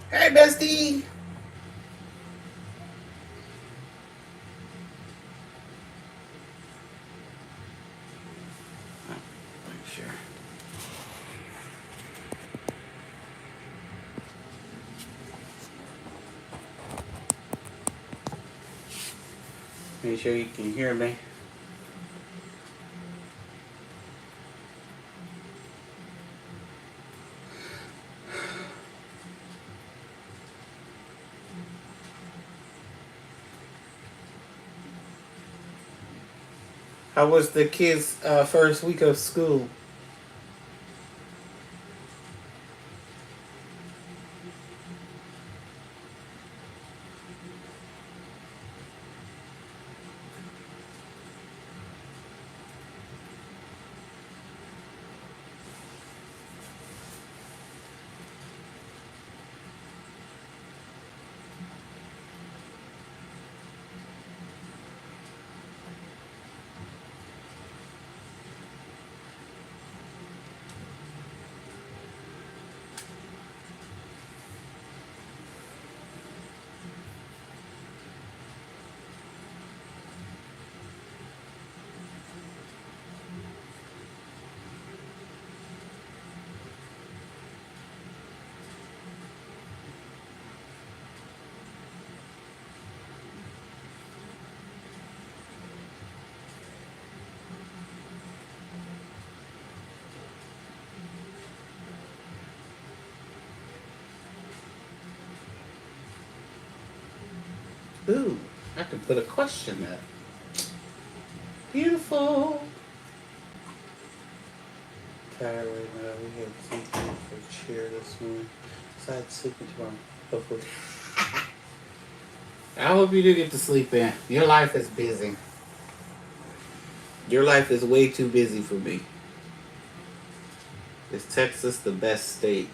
Hey, bestie. Make sure. Make sure you can hear me. How was the kids' first week of school? Ooh, I can put a question up. Beautiful. Tired right now. We had sleeping for cheer this morning. Besides sleeping tomorrow. Hopefully. I hope you do get to sleep in. Your life is busy. Your life is way too busy for me. Is Texas the best state?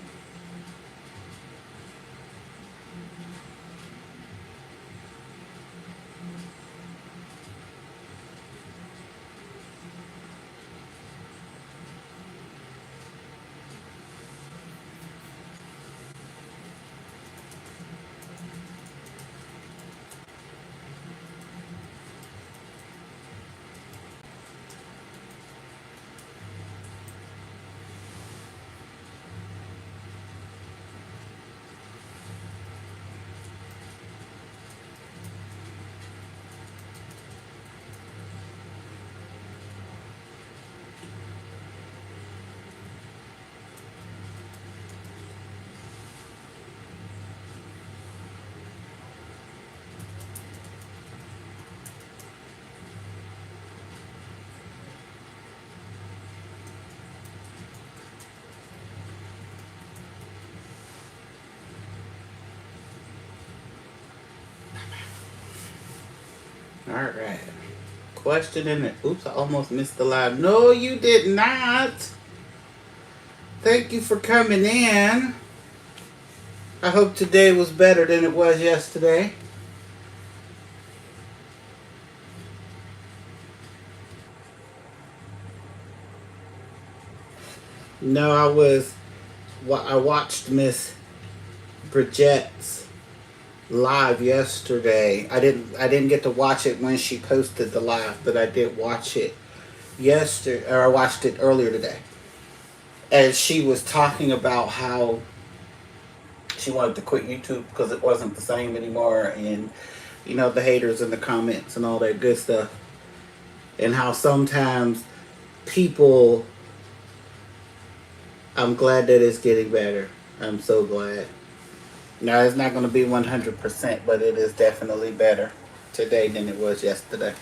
Alright. Question in it. Oops, I almost missed the live. No, you did not. Thank you for coming in. I hope today was better than it was yesterday. No, I watched Miss Bridget's live yesterday. I didn't get to watch it when she posted the live, but I did watch it yesterday, or I watched it earlier today. And she was talking about how she wanted to quit YouTube because it wasn't the same anymore, and the haters in the comments and all that good stuff, and how sometimes people. I'm glad that it's getting better. I'm so glad. Now it's not going to be 100%, but it is definitely better today than it was yesterday,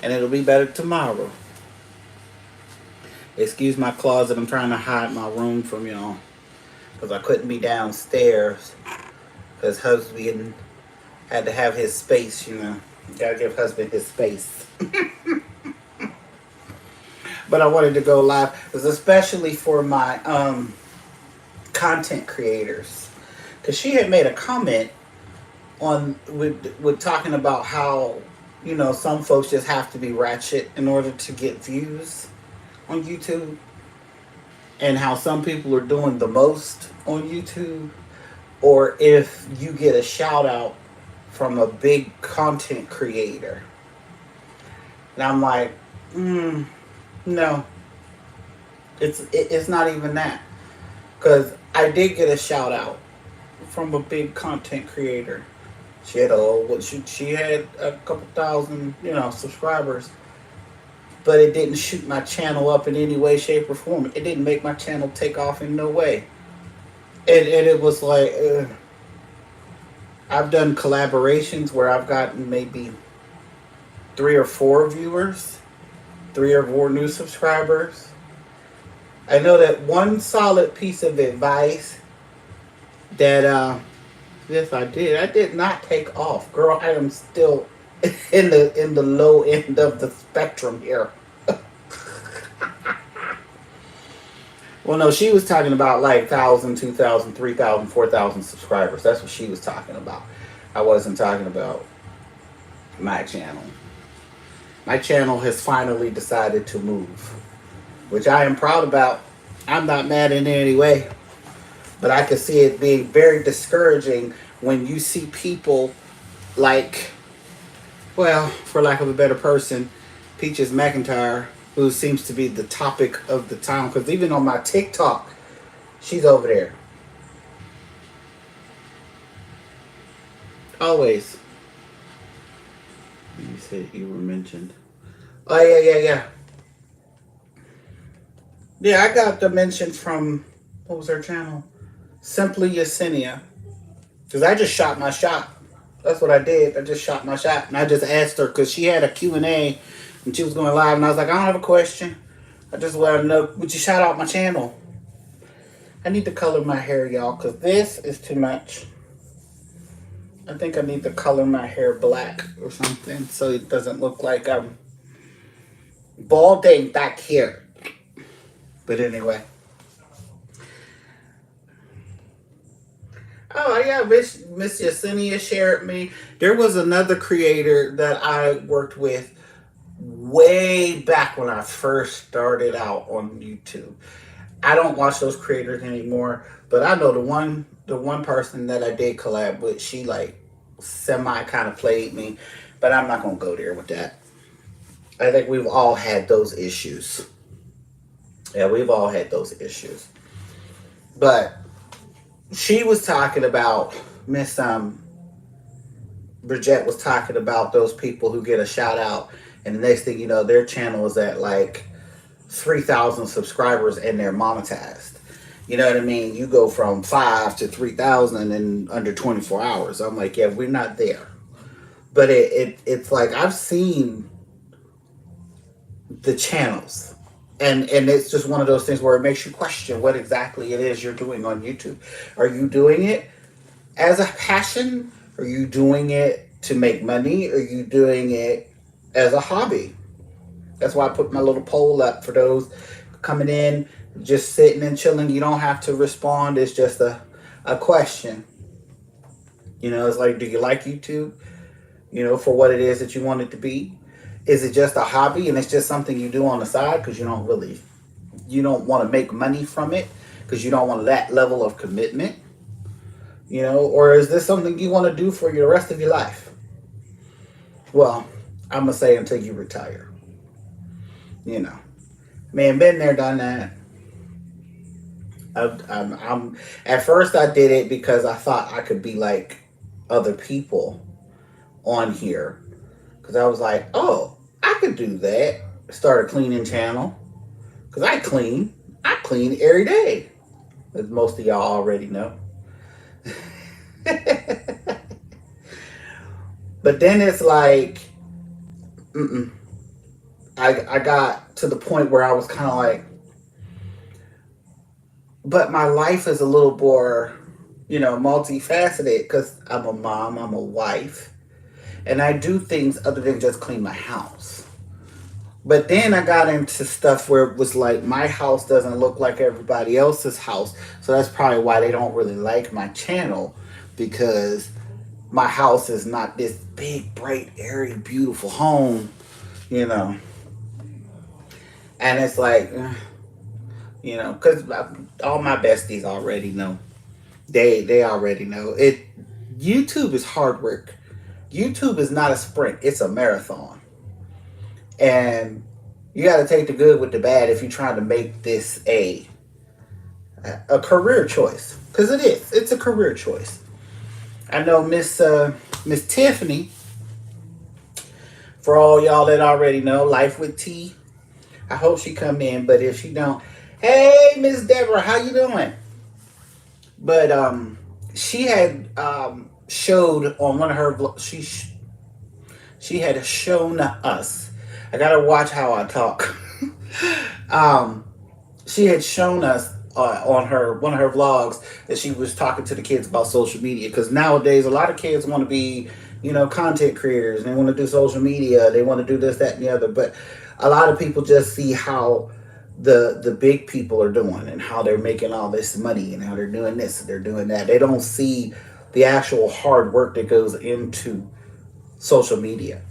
and it'll be better tomorrow. Excuse my closet. I'm trying to hide my room from y'all because I couldn't be downstairs because husband had to have his space. Gotta give husband his space. But I wanted to go live, because especially for my content creators, because she had made a comment on with talking about how some folks just have to be ratchet in order to get views on YouTube, and how some people are doing the most on YouTube, or if you get a shout out from a big content creator. And I'm like, no, it's not even that. Because I did get a shout out from a big content creator. She had she had a couple thousand, subscribers, but it didn't shoot my channel up in any way, shape, or form. It didn't make my channel take off in no way. And it was like, I've done collaborations where I've gotten maybe 3 or 4 viewers, 3 or 4 new subscribers. I know that one solid piece of advice that, yes, I did. I did not take off, girl. I am still in the low end of the spectrum here. Well, no, she was talking about like 1,000, 2,000, 3,000, 4,000 subscribers. That's what she was talking about. I wasn't talking about my channel. My channel has finally decided to move, which I am proud about. I'm not mad in any way, but I can see it being very discouraging when you see people like, well, for lack of a better person, Peaches McIntyre, who seems to be the topic of the town, because even on my TikTok, she's over there. Always. You said you were mentioned. Oh, yeah. Yeah, I got the mention from, what was her channel? Simply Yesenia. Because I just shot my shot. That's what I did. I just shot my shot. And I just asked her, because she had a Q&A, and she was going live, and I was like, I don't have a question. I just want to know, would you shout out my channel? I need to color my hair, y'all, because this is too much. I think I need to color my hair black or something so it doesn't look like I'm balding back here. But anyway. Oh, yeah, Miss Yesenia shared me. There was another creator that I worked with way back when I first started out on YouTube. I don't watch those creators anymore, but I know the one person that I did collab with, she like semi kind of played me, but I'm not gonna go there with that. I think we've all had those issues. Yeah, we've all had those issues. But she was talking about, Miss Bridget was talking about those people who get a shout out, and the next thing you know, their channel is at like 3,000 subscribers and they're monetized. You know what I mean? You go from 5 to 3,000 in under 24 hours. I'm like, yeah, we're not there. But it's like, I've seen the channels. And it's just one of those things where it makes you question what exactly it is you're doing on YouTube. Are you doing it as a passion? Are you doing it to make money? Are you doing it as a hobby? That's why I put my little poll up for those coming in, just sitting and chilling. You don't have to respond. It's just a question. It's like, do you like YouTube? For what it is that you want it to be? Is it just a hobby and it's just something you do on the side because you don't want to make money from it because you don't want that level of commitment? Or is this something you want to do for the rest of your life? Well, I'm going to say until you retire. Man, been there, done that. I'm at first I did it because I thought I could be like other people on here. Because I was like, oh, I could do that. Start a cleaning channel. Because I clean every day. As most of y'all already know. But then it's like, I got to the point where I was kind of like, but my life is a little more, multifaceted because I'm a mom, I'm a wife, and I do things other than just clean my house. But then I got into stuff where it was like, my house doesn't look like everybody else's house. So that's probably why they don't really like my channel, because my house is not this big, bright, airy, beautiful home, And it's like, because all my besties already know. They already know it. YouTube is hard work. YouTube is not a sprint; it's a marathon, and you got to take the good with the bad if you're trying to make this a career choice, because it is. It's a career choice. I know Miss Tiffany. For all y'all that already know, Life with T. I hope she come in, but if she don't, hey Miss Deborah, how you doing? But she had showed on one of her she had shown us. I gotta watch how I talk. um, she had shown us on her one of her vlogs that she was talking to the kids about social media, because nowadays a lot of kids want to be, content creators, and they want to do social media, they want to do this, that, and the other, but a lot of people just see how the big people are doing and how they're making all this money and how they're doing this and they're doing that. They don't see the actual hard work that goes into social media.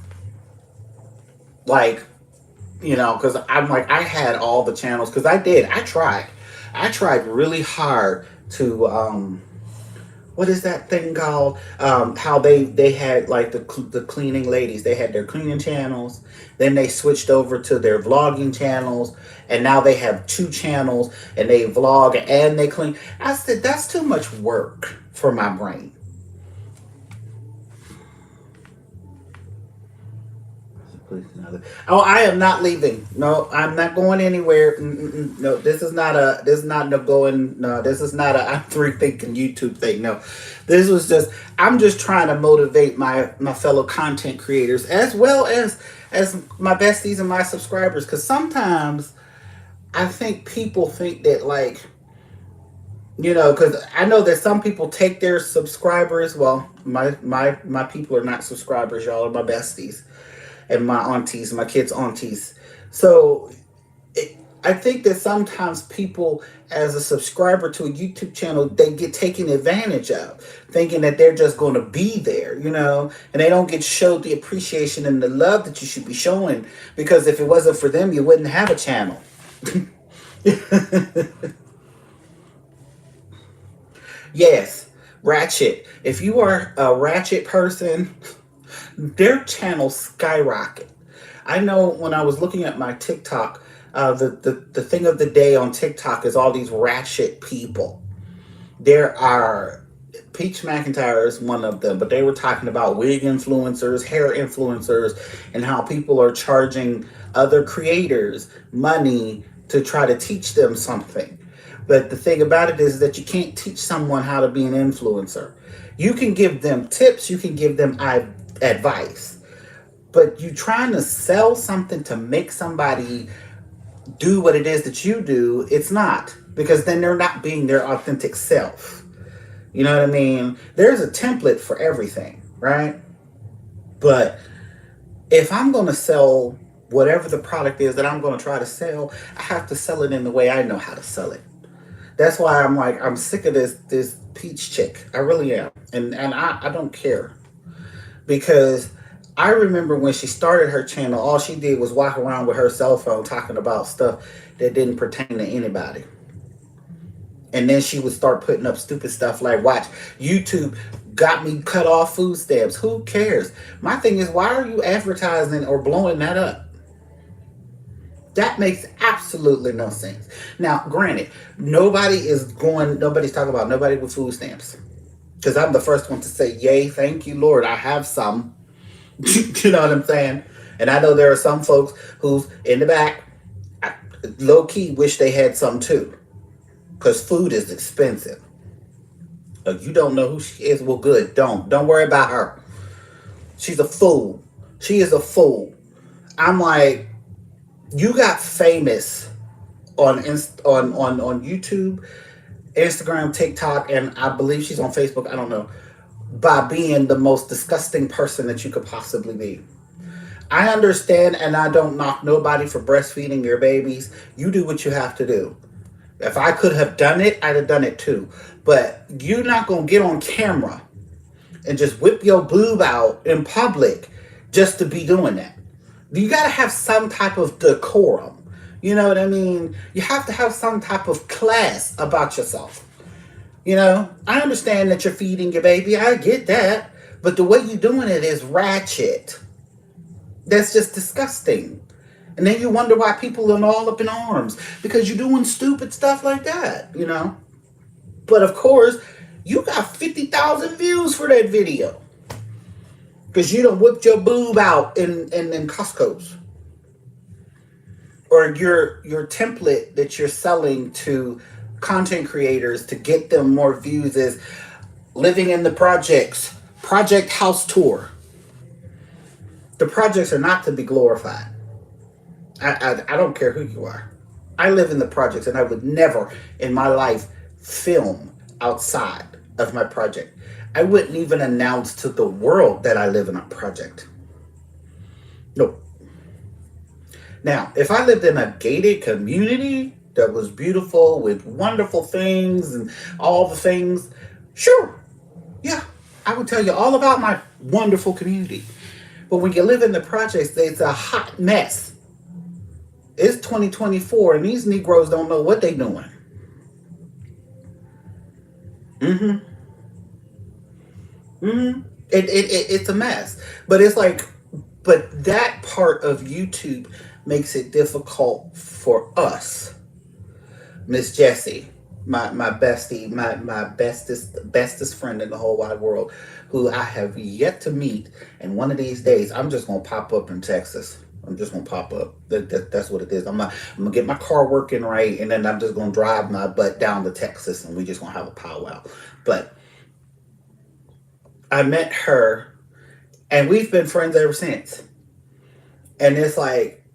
Like, because I'm like, I had all the channels, because I tried really hard to what is that thing called? How they had like the cleaning ladies. They had their cleaning channels. Then they switched over to their vlogging channels, and now they have two channels, and they vlog and they clean. I said that's too much work for my brain. Oh, I am not leaving. No, I'm not going anywhere. No, this is not no going. No, this is not a I'm rethinking YouTube thing. No, this was just, I'm just trying to motivate my fellow content creators, as well as my besties and my subscribers. Because sometimes I think people think that, like, because I know that some people take their subscribers. Well, my people are not subscribers. Y'all are my besties and my aunties, my kids' aunties. So I think that sometimes people, as a subscriber to a YouTube channel, they get taken advantage of, thinking that they're just going to be there, and they don't get showed the appreciation and the love that you should be showing, because if it wasn't for them, you wouldn't have a channel. Yes, Ratchet. If you are a Ratchet person, their channels skyrocket. I know when I was looking at my TikTok, the thing of the day on TikTok is all these Ratchet people. There are, Peach McIntyre is one of them, but they were talking about wig influencers, hair influencers, and how people are charging other creators money to try to teach them something. But the thing about it is that you can't teach someone how to be an influencer. You can give them tips, you can give them advice, but you trying to sell something to make somebody do what it is that you do, it's not, because then they're not being their authentic self. You know what I mean? There's a template for everything, right? But if I'm going to sell whatever the product is that I'm going to try to sell, I have to sell it in the way I know how to sell it. That's why I'm like, I'm sick of this Peach chick. I really am. And I don't care. Because I remember when she started her channel, all she did was walk around with her cell phone talking about stuff that didn't pertain to anybody. And then she would start putting up stupid stuff like, watch, YouTube got me cut off food stamps. Who cares? My thing is, why are you advertising or blowing that up? That makes absolutely no sense. Now, granted, nobody's talking about nobody with food stamps. Because I'm the first one to say, yay, thank you, Lord, I have some. You know what I'm saying? And I know there are some folks who's in the back, low-key wish they had some too. Because food is expensive. You don't know who she is? Well, good. Don't worry about her. She's a fool. She is a fool. I'm like, you got famous on YouTube, Instagram, TikTok, and I believe she's on Facebook, I don't know, by being the most disgusting person that you could possibly be. I understand, and I don't knock nobody for breastfeeding your babies. You do what you have to do. If I could have done it, I'd have done it too. But you're not going to get on camera and just whip your boob out in public just to be doing that. You got to have some type of decorum. You know what I mean? You have to have some type of class about yourself. You know, I understand that you're feeding your baby. I get that. But the way you're doing it is ratchet. That's just disgusting. And then you wonder why people are all up in arms because you're doing stupid stuff like that, you know. But of course, you got 50,000 views for that video because you done whipped your boob out in Costco's. Or your template that you're selling to content creators to get them more views is living in the projects, project house tour. The projects are not to be glorified. I don't care who you are. I live in the projects and I would never in my life film outside of my project. I wouldn't even announce to the world that I live in a project. No. Now, if I lived in a gated community that was beautiful with wonderful things and all the things, sure. Yeah, I would tell you all about my wonderful community. But when you live in the projects, it's a hot mess. It's 2024 and these Negroes don't know what they're doing. It's a mess. But it's like, but that part of YouTube makes it difficult for us. Miss Jessie, my bestie, my bestest friend in the whole wide world, who I have yet to meet. And one of these days, I'm just gonna pop up in Texas. I'm just gonna pop up. That's what it is. I'm gonna get my car working right, and then I'm just gonna drive my butt down to Texas, and we just gonna have a powwow. But I met her, and we've been friends ever since. And it's like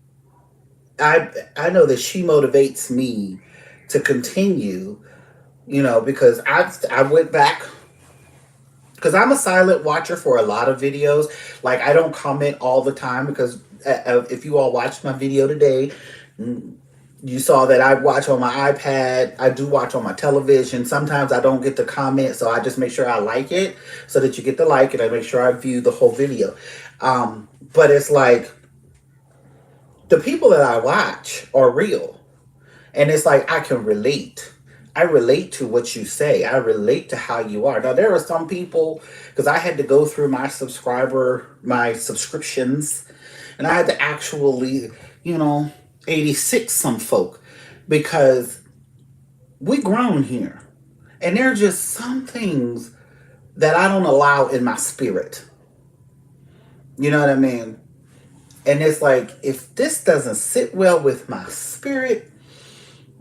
I know that she motivates me to continue, you know, because I went back because I'm a silent watcher for a lot of videos. Like I don't comment all the time because if you all watched my video today, you saw that I watch on my iPad. I do watch on my television. Sometimes I don't get to comment, so I just make sure I like it so that you get the like, and I make sure I view the whole video. But it's like the people that I watch are real. And it's like I can relate. I relate to what you say. I relate to how you are. Now, there are some people, because I had to go through my subscriptions, and I had to actually, 86 some folk, because we grown here. And there are just some things that I don't allow in my spirit. You know what I mean? And it's like, if this doesn't sit well with my spirit,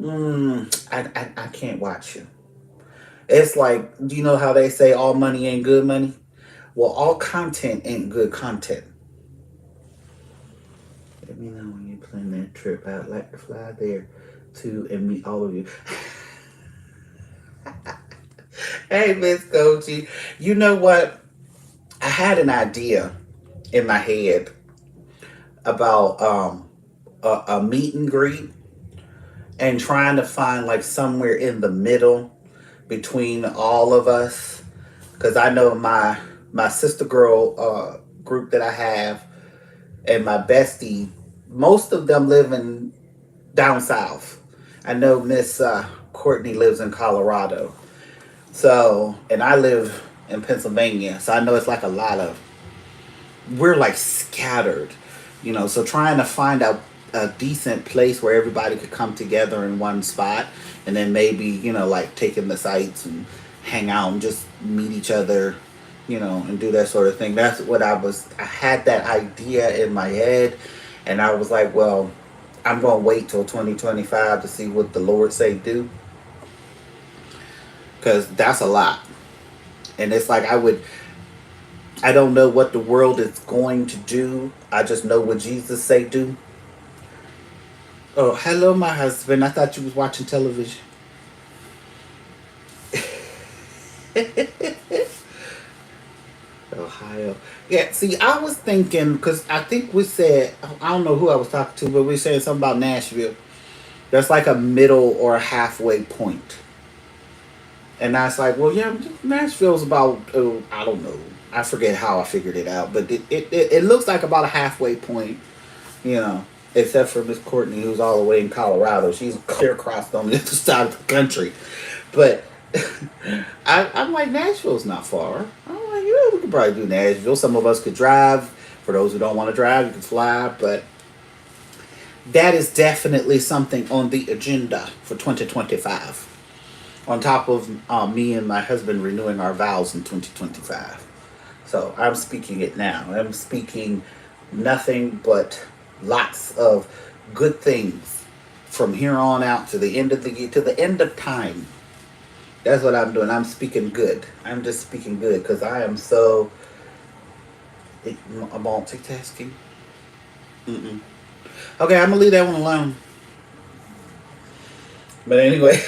I can't watch you. It's like, do you know how they say all money ain't good money? Well, all content ain't good content. Let me know when you plan that trip. I'd like to fly there too and meet all of you. Hey, Miss Coachy. You know what? I had an idea in my head about a meet and greet, and trying to find like somewhere in the middle between all of us. Because I know my sister girl group that I have and my bestie, most of them live in down south. I know Miss Courtney lives in Colorado. So, and I live in Pennsylvania. So I know it's like we're like scattered, so trying to find a decent place where everybody could come together in one spot, and then maybe like taking the sites and hang out and just meet each other, and do that sort of thing. That's what I had that idea in my head, and I was like, well, I'm gonna wait till 2025 to see what the Lord say do, because that's a lot. And it's like I don't know what the world is going to do. I just know what Jesus say do. Oh, hello, my husband. I thought you was watching television. Ohio. Yeah, see, I was thinking, because I think we said, I don't know who I was talking to, but we said something about Nashville. There's like a middle or a halfway point. And I was like, well, yeah, Nashville's about, I don't know. I forget how I figured it out, but it looks like about a halfway point, except for Miss Courtney, who's all the way in Colorado. She's clear across on the other side of the country. But I'm like, Nashville's not far. I'm like, yeah, we could probably do Nashville. Some of us could drive. For those who don't want to drive, you can fly. But that is definitely something on the agenda for 2025. On top of me and my husband renewing our vows in 2025. So I'm speaking it now. I'm speaking nothing but lots of good things from here on out to the end of the year, to the end of time. That's what I'm doing. I'm speaking good. I'm just speaking good because I am so multitasking. Mm-mm. Okay, I'm gonna leave that one alone. But anyway,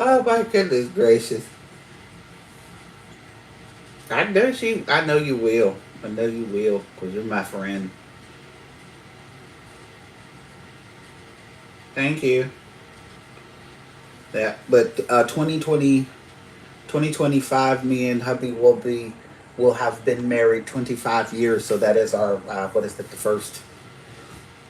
oh my goodness gracious! I know you will. I know you will because you're my friend. Thank you. Yeah, but 2025, me and hubby will have been married 25 years. So that is our what is it? The first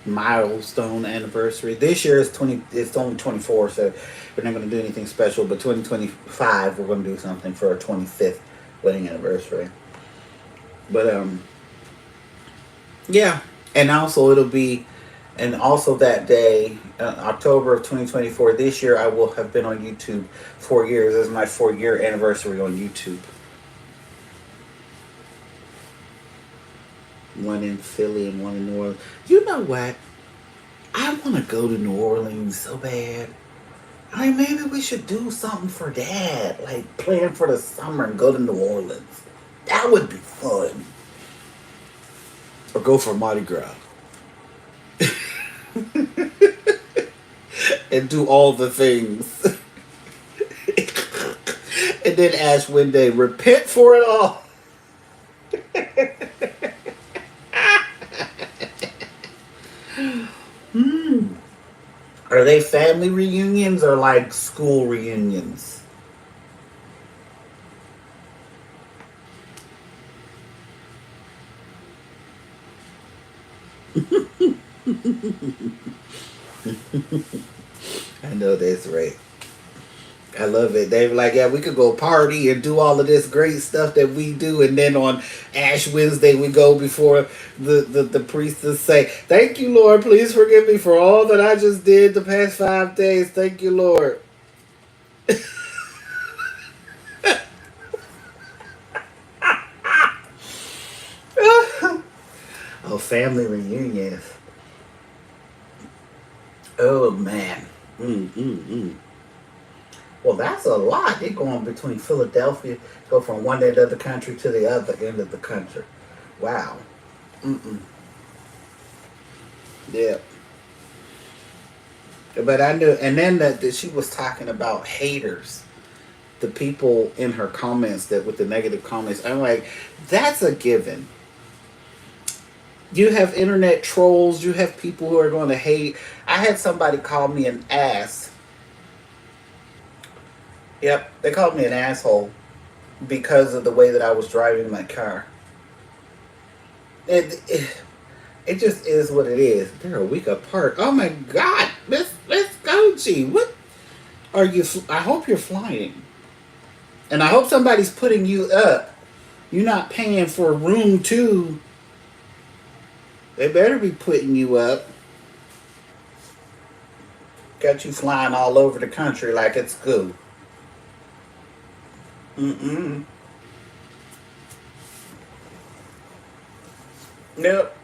milestone anniversary. This year is 20. It's only 24, so we're not going to do anything special. But 2025, we're going to do something for our 25th wedding anniversary. But yeah, and also it'll be, and also that day, October of 2024. This year, I will have been on YouTube 4 years. This is my 4 year anniversary on YouTube. One in Philly and one in New Orleans. You know what? I want to go to New Orleans so bad. I mean, maybe we should do something for Dad. Like, plan for the summer and go to New Orleans. That would be fun. Or go for Mardi Gras. And do all the things. And then Ash Wednesday, repent for it all. Are they family reunions or like school reunions? I know that's right. I love it. They were like, yeah, we could go party and do all of this great stuff that we do. And then on Ash Wednesday, we go before the priest to say, thank you, Lord. Please forgive me for all that I just did the past 5 days. Thank you, Lord. Oh, family reunions. Oh, man. Mm. Well, that's a lot. They're going between Philadelphia, go from one end of the country to the other end of the country. Wow. Mm-mm. Yeah. But I knew, and then that she was talking about haters, the people in her comments that with the negative comments. I'm like, that's a given. You have internet trolls. You have people who are going to hate. I had somebody call me an ass. Yep, they called me an asshole because of the way that I was driving my car. It just is what it is. They're a week apart. Oh my God, let's go, G. What are you? I hope you're flying, and I hope somebody's putting you up. You're not paying for room 2. They better be putting you up. Got you flying all over the country like it's good. Mm-mm. Yep.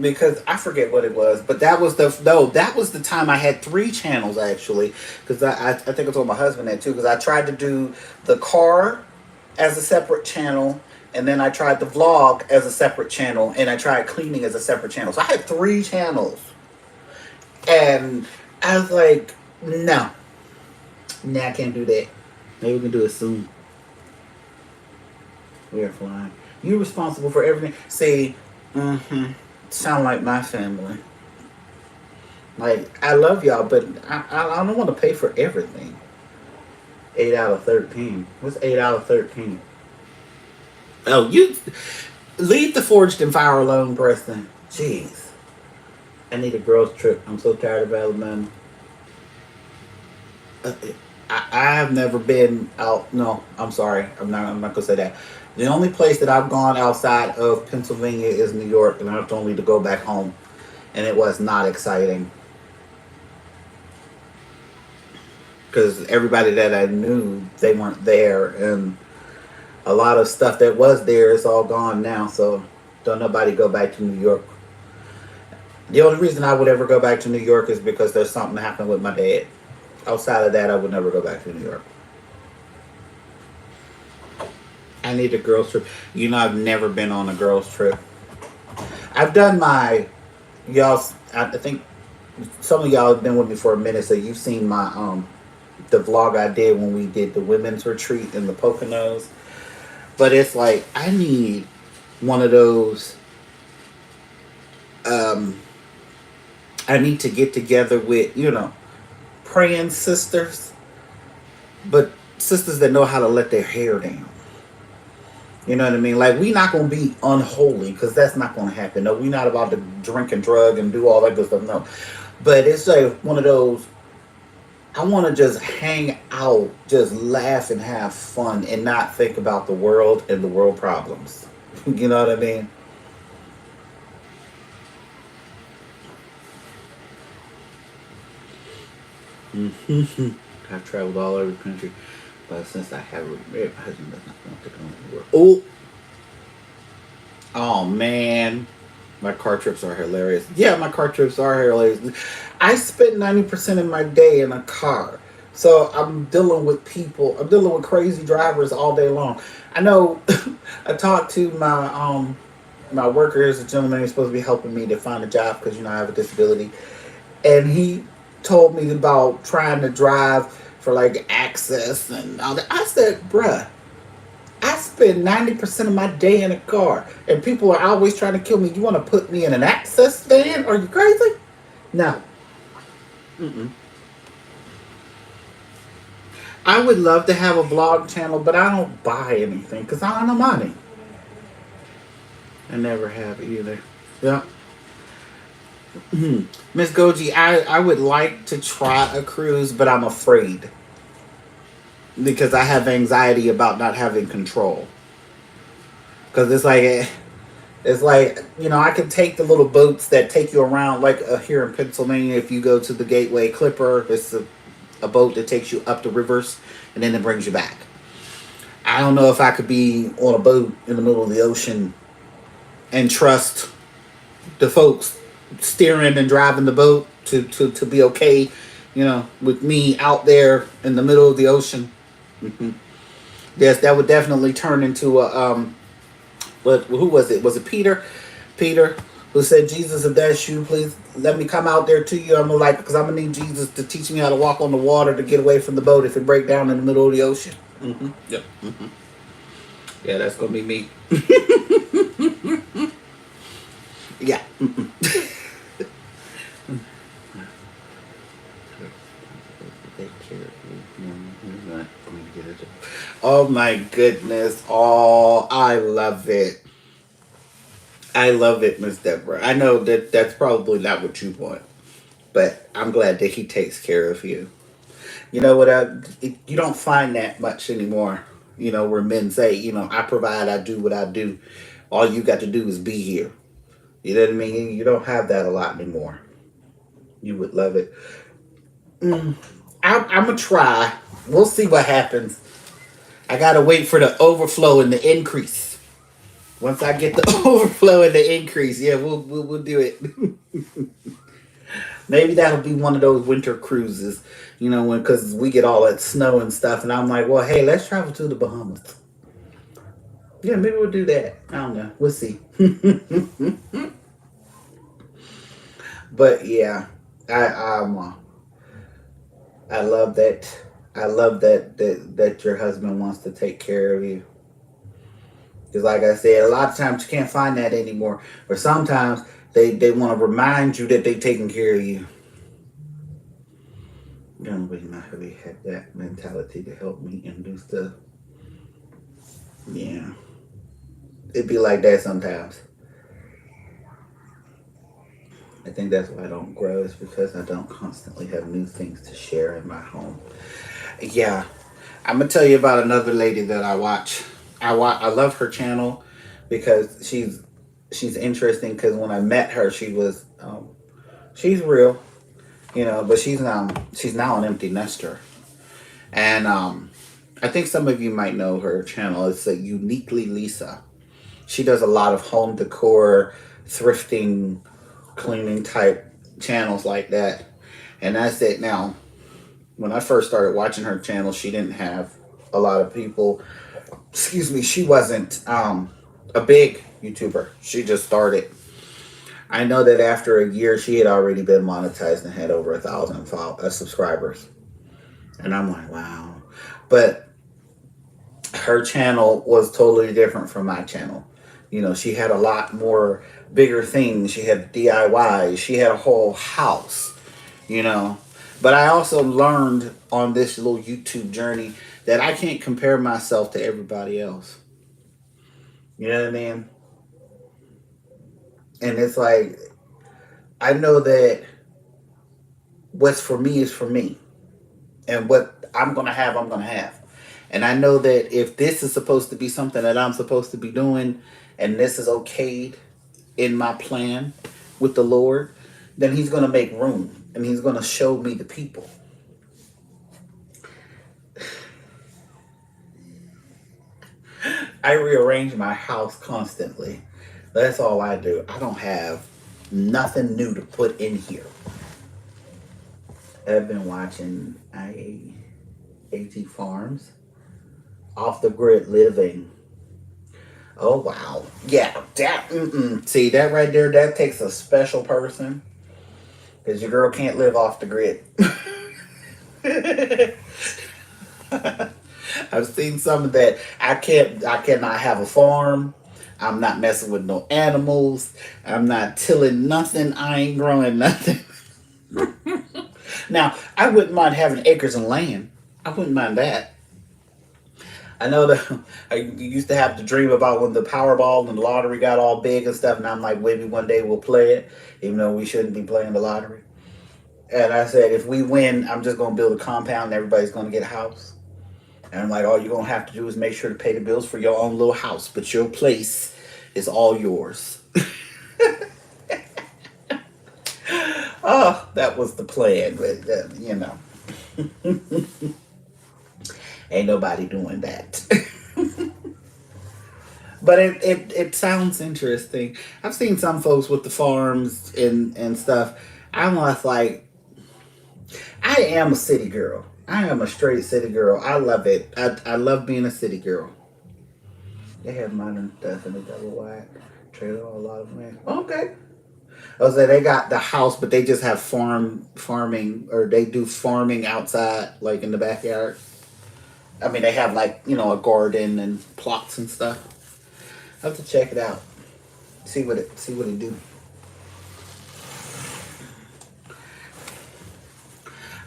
Because I forget what it was, but that was the time I had 3 channels actually. Because I think I told my husband that too. Because I tried to do the car as a separate channel, and then I tried the vlog as a separate channel, and I tried cleaning as a separate channel. So I had 3 channels, and I was like, no, I can't do that. Maybe we can do it soon. We are flying. You're responsible for everything. See, sound like my family. Like, I love y'all, but I don't want to pay for everything. 8 out of 13. What's 8 out of 13? Oh, you leave the Forged in Fire alone, Preston. Jeez. I need a girls trip. I'm so tired of Alabama. Uh, I have never been out. No, I'm sorry. I'm not gonna say that. The only place that I've gone outside of Pennsylvania is New York, and I have only to go back home, and it was not exciting because everybody that I knew they weren't there, and a lot of stuff that was there is all gone now. So don't nobody go back to New York. The only reason I would ever go back to New York is because there's something happened with my dad. Outside of that, I would never go back to New York. I need a girls trip. You know, I've never been on a girls trip. I've done my y'all. I think some of y'all have been with me for a minute, so you've seen my the vlog I did when we did the women's retreat in the Poconos. But it's like I need one of those. I need to get together with praying sisters, but sisters that know how to let their hair down. You know what I mean? Like, we not going to be unholy, because that's not going to happen. No, we not about to drink and drug and do all that good stuff. No. But it's like one of those, I want to just hang out, just laugh and have fun and not think about the world and the world problems. You know what I mean? I've traveled all over the country, but since I have a married husband, that's not going to take on the world. Oh man, my car trips are hilarious. Yeah, my car trips are hilarious. I spend 90% of my day in a car, so I'm dealing with people. I'm dealing with crazy drivers all day long. I know. I talked to my worker. Is a gentleman who's supposed to be helping me to find a job because I have a disability, and he told me about trying to drive for like access and all that. I said, bruh, I spend 90% of my day in a car, and people are always trying to kill me. You want to put me in an access van? Are you crazy? No. Mm-mm. I would love to have a vlog channel, but I don't buy anything because I don't have no money. I never have either. Yeah. Miss Goji, I would like to try a cruise, but I'm afraid because I have anxiety about not having control. Because it's like I can take the little boats that take you around, like here in Pennsylvania. If you go to the Gateway Clipper, it's a boat that takes you up the rivers and then it brings you back. I don't know if I could be on a boat in the middle of the ocean and trust the folks steering and driving the boat to be okay, with me out there in the middle of the ocean. Mm-hmm. Yes, that would definitely turn into a who was it? Was it Peter? Peter, who said, "Jesus, if that's you, please let me come out there to you." I'm like, because I'm gonna need Jesus to teach me how to walk on the water to get away from the boat if it break down in the middle of the ocean. Mm-hmm. Yep. Mm-hmm. Yeah, that's gonna be me. Yeah. Mm-mm. Oh my goodness. Oh, I love it. I love it, Miss Deborah. I know that that's probably not what you want, but I'm glad that he takes care of you. You know what? You don't find that much anymore. Where men say, I provide, I do what I do. All you got to do is be here. You know what I mean? You don't have that a lot anymore. You would love it. Mm, I'm going to try. We'll see what happens. I got to wait for the overflow and the increase. Once I get the overflow and the increase, yeah, we'll do it. Maybe that'll be one of those winter cruises, because we get all that snow and stuff, and I'm like, well, hey, let's travel to the Bahamas. Yeah, maybe we'll do that. I don't know. We'll see. But yeah, I love that. I love that your husband wants to take care of you. Because, like I said, a lot of times you can't find that anymore. Or sometimes they want to remind you that they're taking care of you. Young would not really had that mentality to help me and do stuff. Yeah. It'd be like that sometimes. I think that's why I don't grow, is because I don't constantly have new things to share in my home. Yeah, I'm gonna tell you about another lady that I watch. I love her channel because she's interesting. Because when I met her, she's real, but she's now an empty nester, and I think some of you might know her channel. It's a Uniquely Lisa. She does a lot of home decor, thrifting, cleaning type channels like that. And that's it. Now, when I first started watching her channel, she didn't have a lot of people. Excuse me, she wasn't a big YouTuber. She just started. I know that after a year, she had already been monetized and had over 1,000 subscribers. And I'm like, wow. But her channel was totally different from my channel. She had a lot more bigger things. She had DIY. She had a whole house, you know. But I also learned on this little YouTube journey that I can't compare myself to everybody else. You know what I mean? And it's like, I know that what's for me is for me. And what I'm going to have, I'm going to have. And I know that if this is supposed to be something that I'm supposed to be doing, and this is okayed in my plan with the Lord, then He's going to make room and He's going to show me the people. I rearrange my house constantly. That's all I do. I don't have nothing new to put in here. I've been watching AT Farms, Off the Grid Living. Oh, wow. Yeah, see, that right there, that takes a special person. Because your girl can't live off the grid. I've seen some of that. I cannot have a farm. I'm not messing with no animals. I'm not tilling nothing. I ain't growing nothing. Now, I wouldn't mind having acres of land. I wouldn't mind that. I know that I used to have to dream about when the Powerball and the lottery got all big and stuff, and I'm like, maybe one day we'll play it, even though we shouldn't be playing the lottery. And I said, if we win, I'm just going to build a compound and everybody's going to get a house. And I'm like, all you're going to have to do is make sure to pay the bills for your own little house, but your place is all yours. Oh, that was the plan, but, ain't nobody doing that. But it sounds interesting. I've seen some folks with the farms and stuff. I'm like, I am a city girl. I am a straight city girl. I love it. I love being a city girl. They have modern stuff in the double wide trailer a lot of land. Okay. I was say they got the house, but they just have farming, or they do farming outside, like in the backyard. I mean, they have like, a garden and plots and stuff. I have to check it out. See what it do.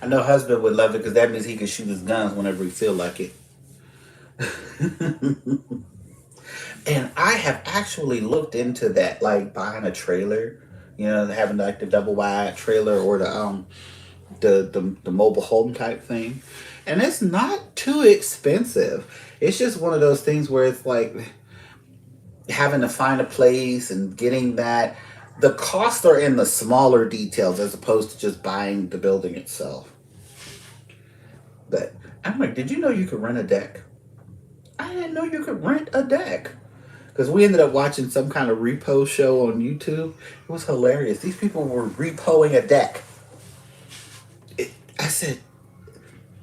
I know husband would love it because that means he can shoot his guns whenever he feel like it. And I have actually looked into that, like buying a trailer, having like the double wide trailer or the mobile home type thing. And it's not too expensive. It's just one of those things where it's like having to find a place and getting that. The costs are in the smaller details as opposed to just buying the building itself. But I'm like, did you know you could rent a deck? I didn't know you could rent a deck. Because we ended up watching some kind of repo show on YouTube. It was hilarious. These people were repoing a deck. I said,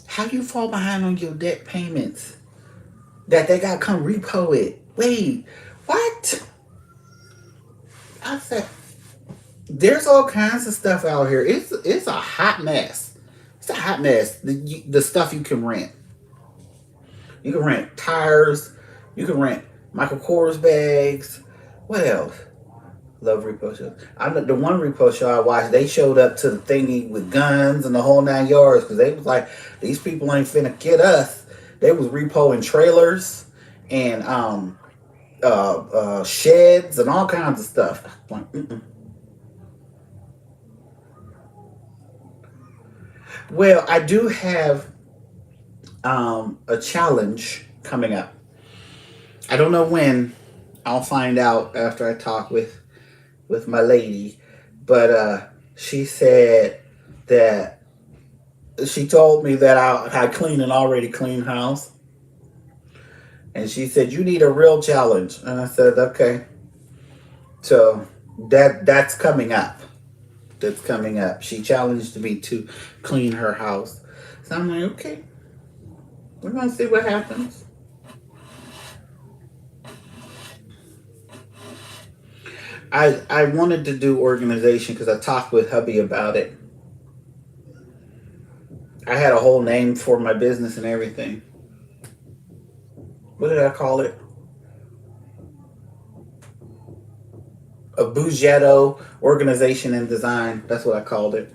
how you fall behind on your debt payments that they got to come repo it? Wait, what? I said, there's all kinds of stuff out here. It's a hot mess. It's a hot mess. The stuff you can rent. You can rent tires. You can rent Michael Kors bags. What else? Love repo shows. The one repo show I watched, they showed up to the thingy with guns and the whole 9 yards because they was like, these people ain't finna get us. They was repoing trailers and sheds and all kinds of stuff. Like, Well, I do have a challenge coming up. I don't know when. I'll find out after I talk with my lady. But she said that she told me that I clean an already clean house, and she said you need a real challenge, and I said okay. So that's coming up. That's coming up. She challenged me to clean her house, so I'm like okay, we're gonna see what happens. I wanted to do organization because I talked with hubby about it. I had a whole name for my business and everything. What did I call it? A Bougetto organization and design. That's what I called it.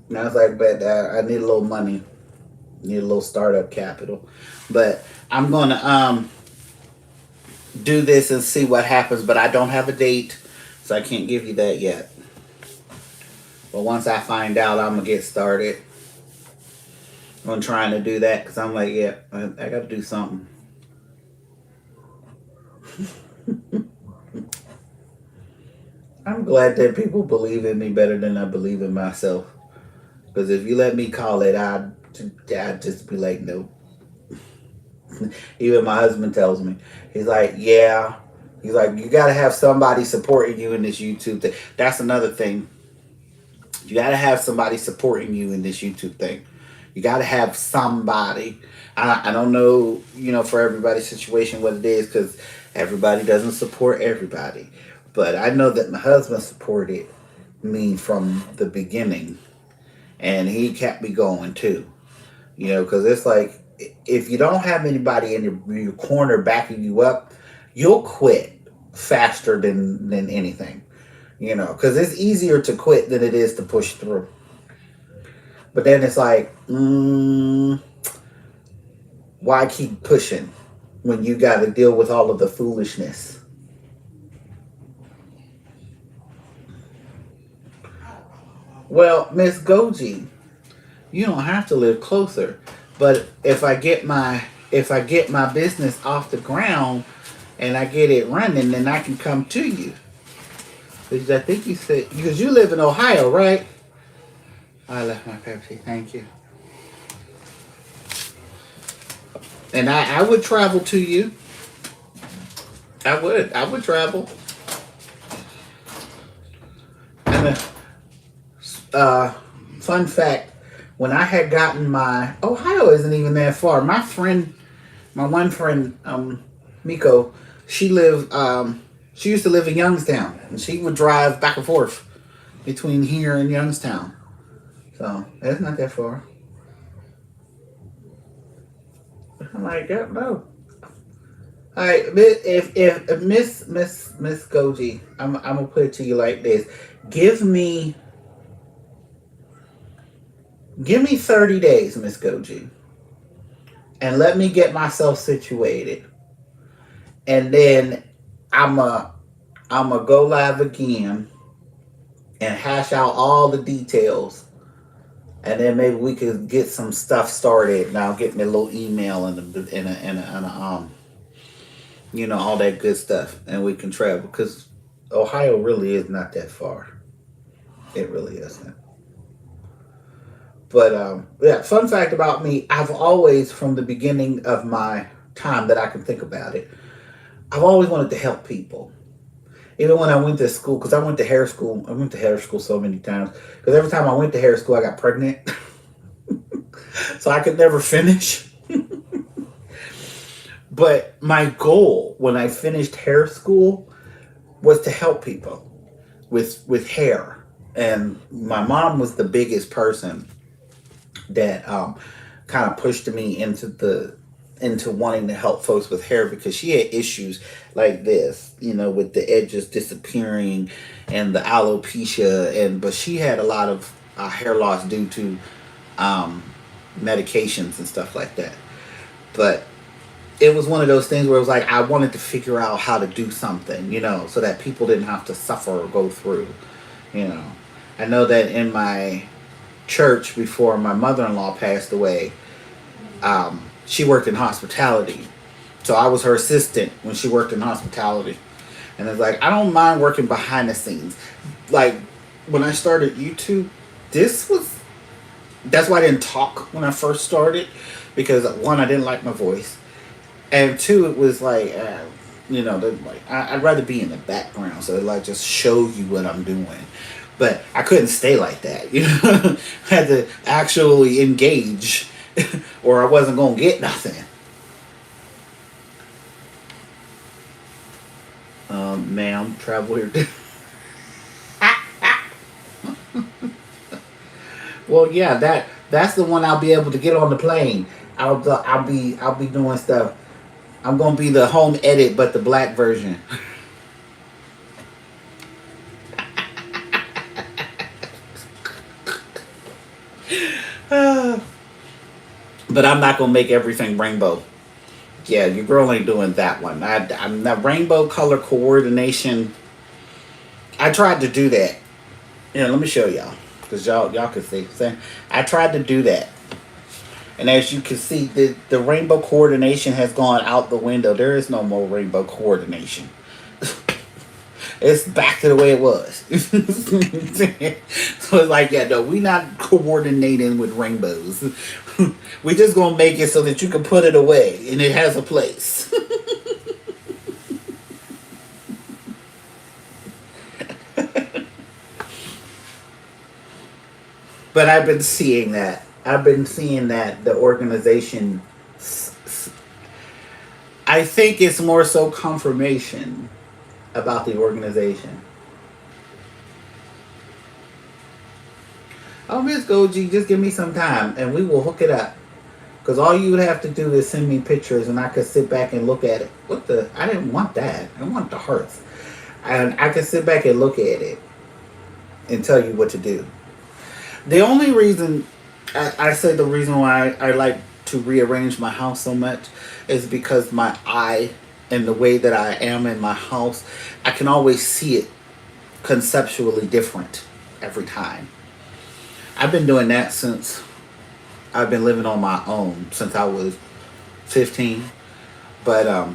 And I was like, but I need a little money, need a little startup capital. But I'm gonna do this and see what happens. But I don't have a date, so I can't give you that yet. But once I find out, I'm gonna get started on trying to do that because I'm like, yeah, I got to do something. I'm glad that people believe in me better than I believe in myself. Because if you let me call it, I'd just be like, nope. Even my husband tells me, he's like, yeah. He's like, you got to have somebody supporting you in this YouTube thing. That's another thing. You got to have somebody supporting you in this YouTube thing. You got to have somebody. I don't know, for everybody's situation what it is because everybody doesn't support everybody. But I know that my husband supported me from the beginning. And he kept me going too. Because it's like, if you don't have anybody in your corner backing you up, you'll quit faster than anything. Because it's easier to quit than it is to push through. But then it's like, why keep pushing when you got to deal with all of the foolishness? Well, Miss Goji, you don't have to live closer. But if I get my business off the ground and I get it running, then I can come to you. Because I think you said because you live in Ohio, right? I left my Pepsi. Thank you. And I would travel to you. I would. I would travel. And fun fact, when I had gotten my Ohio isn't even that far. My one friend, Miko, she used to live in Youngstown, and she would drive back and forth between here and Youngstown. So that's not that far. I'm like, yeah, no. All right, if Miss Goji, I'm gonna put it to you like this: give me 30 days, Miss Goji, and let me get myself situated, and then I'm a go live again and hash out all the details, and then maybe we could get some stuff started. Now get me a little email and all that good stuff, and we can travel because Ohio really is not that far. It really isn't. But yeah, fun fact about me: I've always, from the beginning of my time that I can think about it, I've always wanted to help people. Even when I went to school, because I went to hair school. I went to hair school so many times. Because every time I went to hair school, I got pregnant. So I could never finish. But my goal when I finished hair school was to help people with hair. And my mom was the biggest person that kind of pushed me into wanting to help folks with hair because she had issues like this, with the edges disappearing and the alopecia, but she had a lot of hair loss due to medications and stuff like that. But it was one of those things where it was like I wanted to figure out how to do something, so that people didn't have to suffer or go through, you know. I know that in my church before my mother-in-law passed away, she worked in hospitality. So I was her assistant when she worked in hospitality. And it's like, I don't mind working behind the scenes. Like, when I started YouTube, that's why I didn't talk when I first started. Because, one, I didn't like my voice. And two, it was like, I'd rather be in the background. So, like, just show you what I'm doing. But I couldn't stay like that. I had to actually engage or I wasn't going to get nothing. Ma'am, travel here. Well, yeah, that's the one I'll be able to get on the plane. I'll be doing stuff. I'm gonna be the home edit, but the black version. But I'm not gonna make everything rainbow. Yeah, your girl ain't doing that one. I'm the rainbow color coordination. I tried to do that. Yeah, let me show y'all, cause y'all can see. I tried to do that, and as you can see, the rainbow coordination has gone out the window. There is no more rainbow coordination. It's back to the way it was. So it's like, yeah, no, we not coordinating with rainbows. We just gonna make it so that you can put it away and it has a place. But I've been seeing that. The organization. I think it's more so confirmation about the organization. Oh, Miss Goji, just give me some time and we will hook it up. Because all you would have to do is send me pictures and I could sit back and look at it. I didn't want that. I want the hearts. And I could sit back and look at it and tell you what to do. The only reason, I say the reason why I like to rearrange my house so much is because my eye and the way that I am in my house, I can always see it conceptually different every time. I've been doing that since I've been living on my own since I was 15. But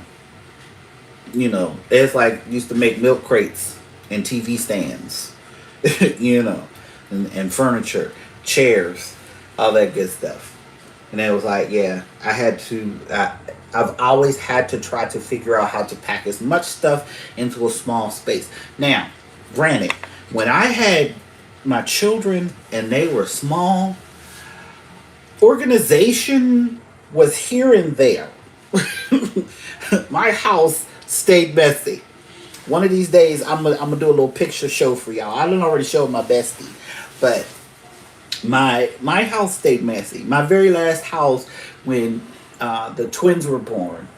it's like used to make milk crates and TV stands, and furniture, chairs, all that good stuff. And it was like, yeah, I've always had to try to figure out how to pack as much stuff into a small space. Now, granted, when I had my children and they were small, organization was here and there. My house stayed messy. One of these days, I'm gonna do a little picture show for y'all. I done already showed my bestie, but my house stayed messy. My very last house when the twins were born,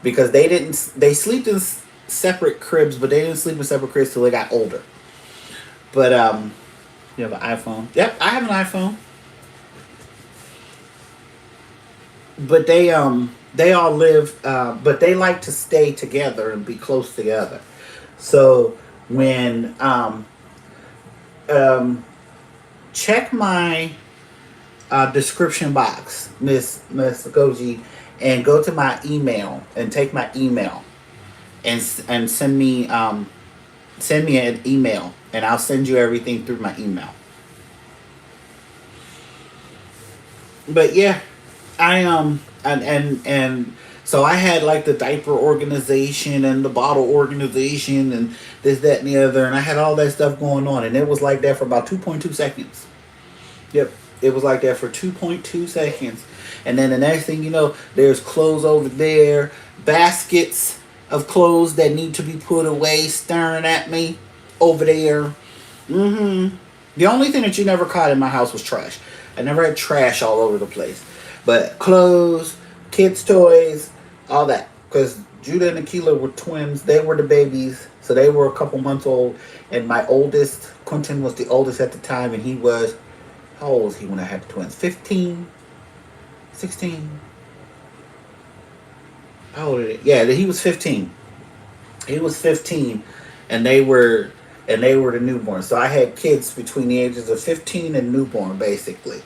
because they slept in separate cribs, but they didn't sleep in separate cribs till they got older. But you have an iPhone? Yep, I have an iPhone. But they all live, but they like to stay together and be close together. So when check my description box, Miss Goji, and go to my email and take my email and send me an email, and I'll send you everything through my email. But yeah, and so I had like the diaper organization and the bottle organization and this, that, and the other, and I had all that stuff going on, and it was like that for about 2.2 seconds. Yep, it was like that for 2.2 seconds, and then the next thing you know, there's clothes over there, baskets of clothes that need to be put away, staring at me over there. The only thing that you never caught in my house was trash. I never had trash all over the place, but clothes, kids' toys, all that. Because Judah and Akila were twins. They were the babies. So they were a couple months old. And my oldest, Quentin, was the oldest at the time. And he was, how old was he when I had the twins? 15? 16? How old is it? Yeah, he was 15. He was 15. And they were and they were the newborn. So I had kids between the ages of 15 and newborn, basically.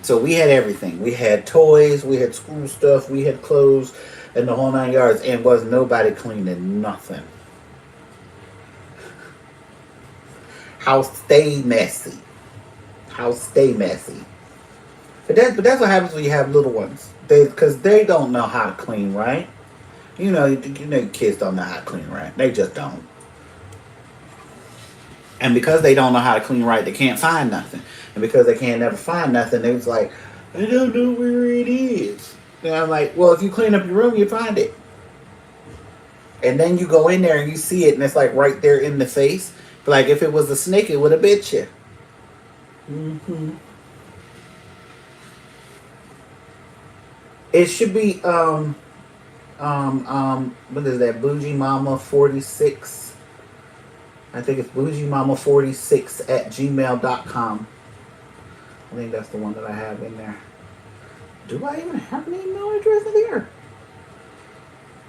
So we had everything. We had toys, we had school stuff, we had clothes, and the whole 9 yards. And was nobody cleaning nothing. House stay messy. House stay messy. But that's what happens when you have little ones. Because they don't know how to clean right. Kids don't know how to clean right. They just don't. And because they don't know how to clean right, they can't find nothing. And because they can't never find nothing, it's like, I don't know where it is. And I'm like, well, if you clean up your room, you find it. And then you go in there and you see it, and it's like right there in the face. But like if it was a snake, it would have bit you. Mm-hmm. It should be what is that? Boujie Mama 46. I think it's bougiemama46 at gmail.com. I think that's the one that I have in there. Do I even have an email address in there?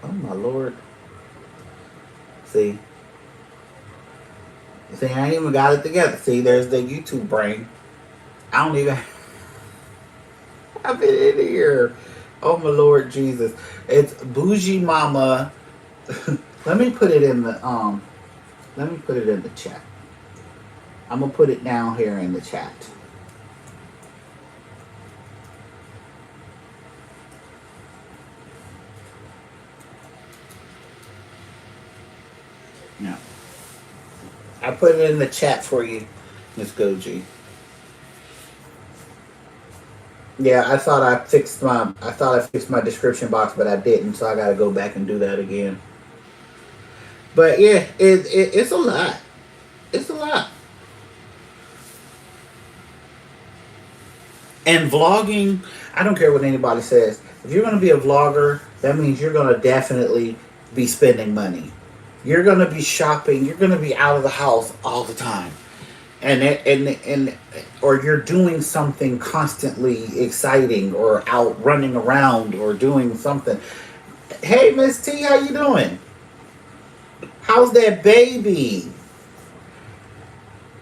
Oh my lord. See, I ain't even got it together. See, there's the YouTube brain. I don't even have it in here. Oh my lord Jesus. It's Boujie Mama. Let me put it in the chat. I'm gonna put it down here in the chat. Yeah. I put it in the chat for you, Miss Goji. Yeah, I thought I fixed my description box, but I didn't, so I gotta go back and do that again. But yeah, it's a lot. It's a lot. And vlogging, I don't care what anybody says. If you're gonna be a vlogger, that means you're gonna definitely be spending money. You're gonna be shopping. You're gonna be out of the house all the time, or you're doing something constantly exciting, or out running around, or doing something. Hey, Miss T, how you doing? How's that baby?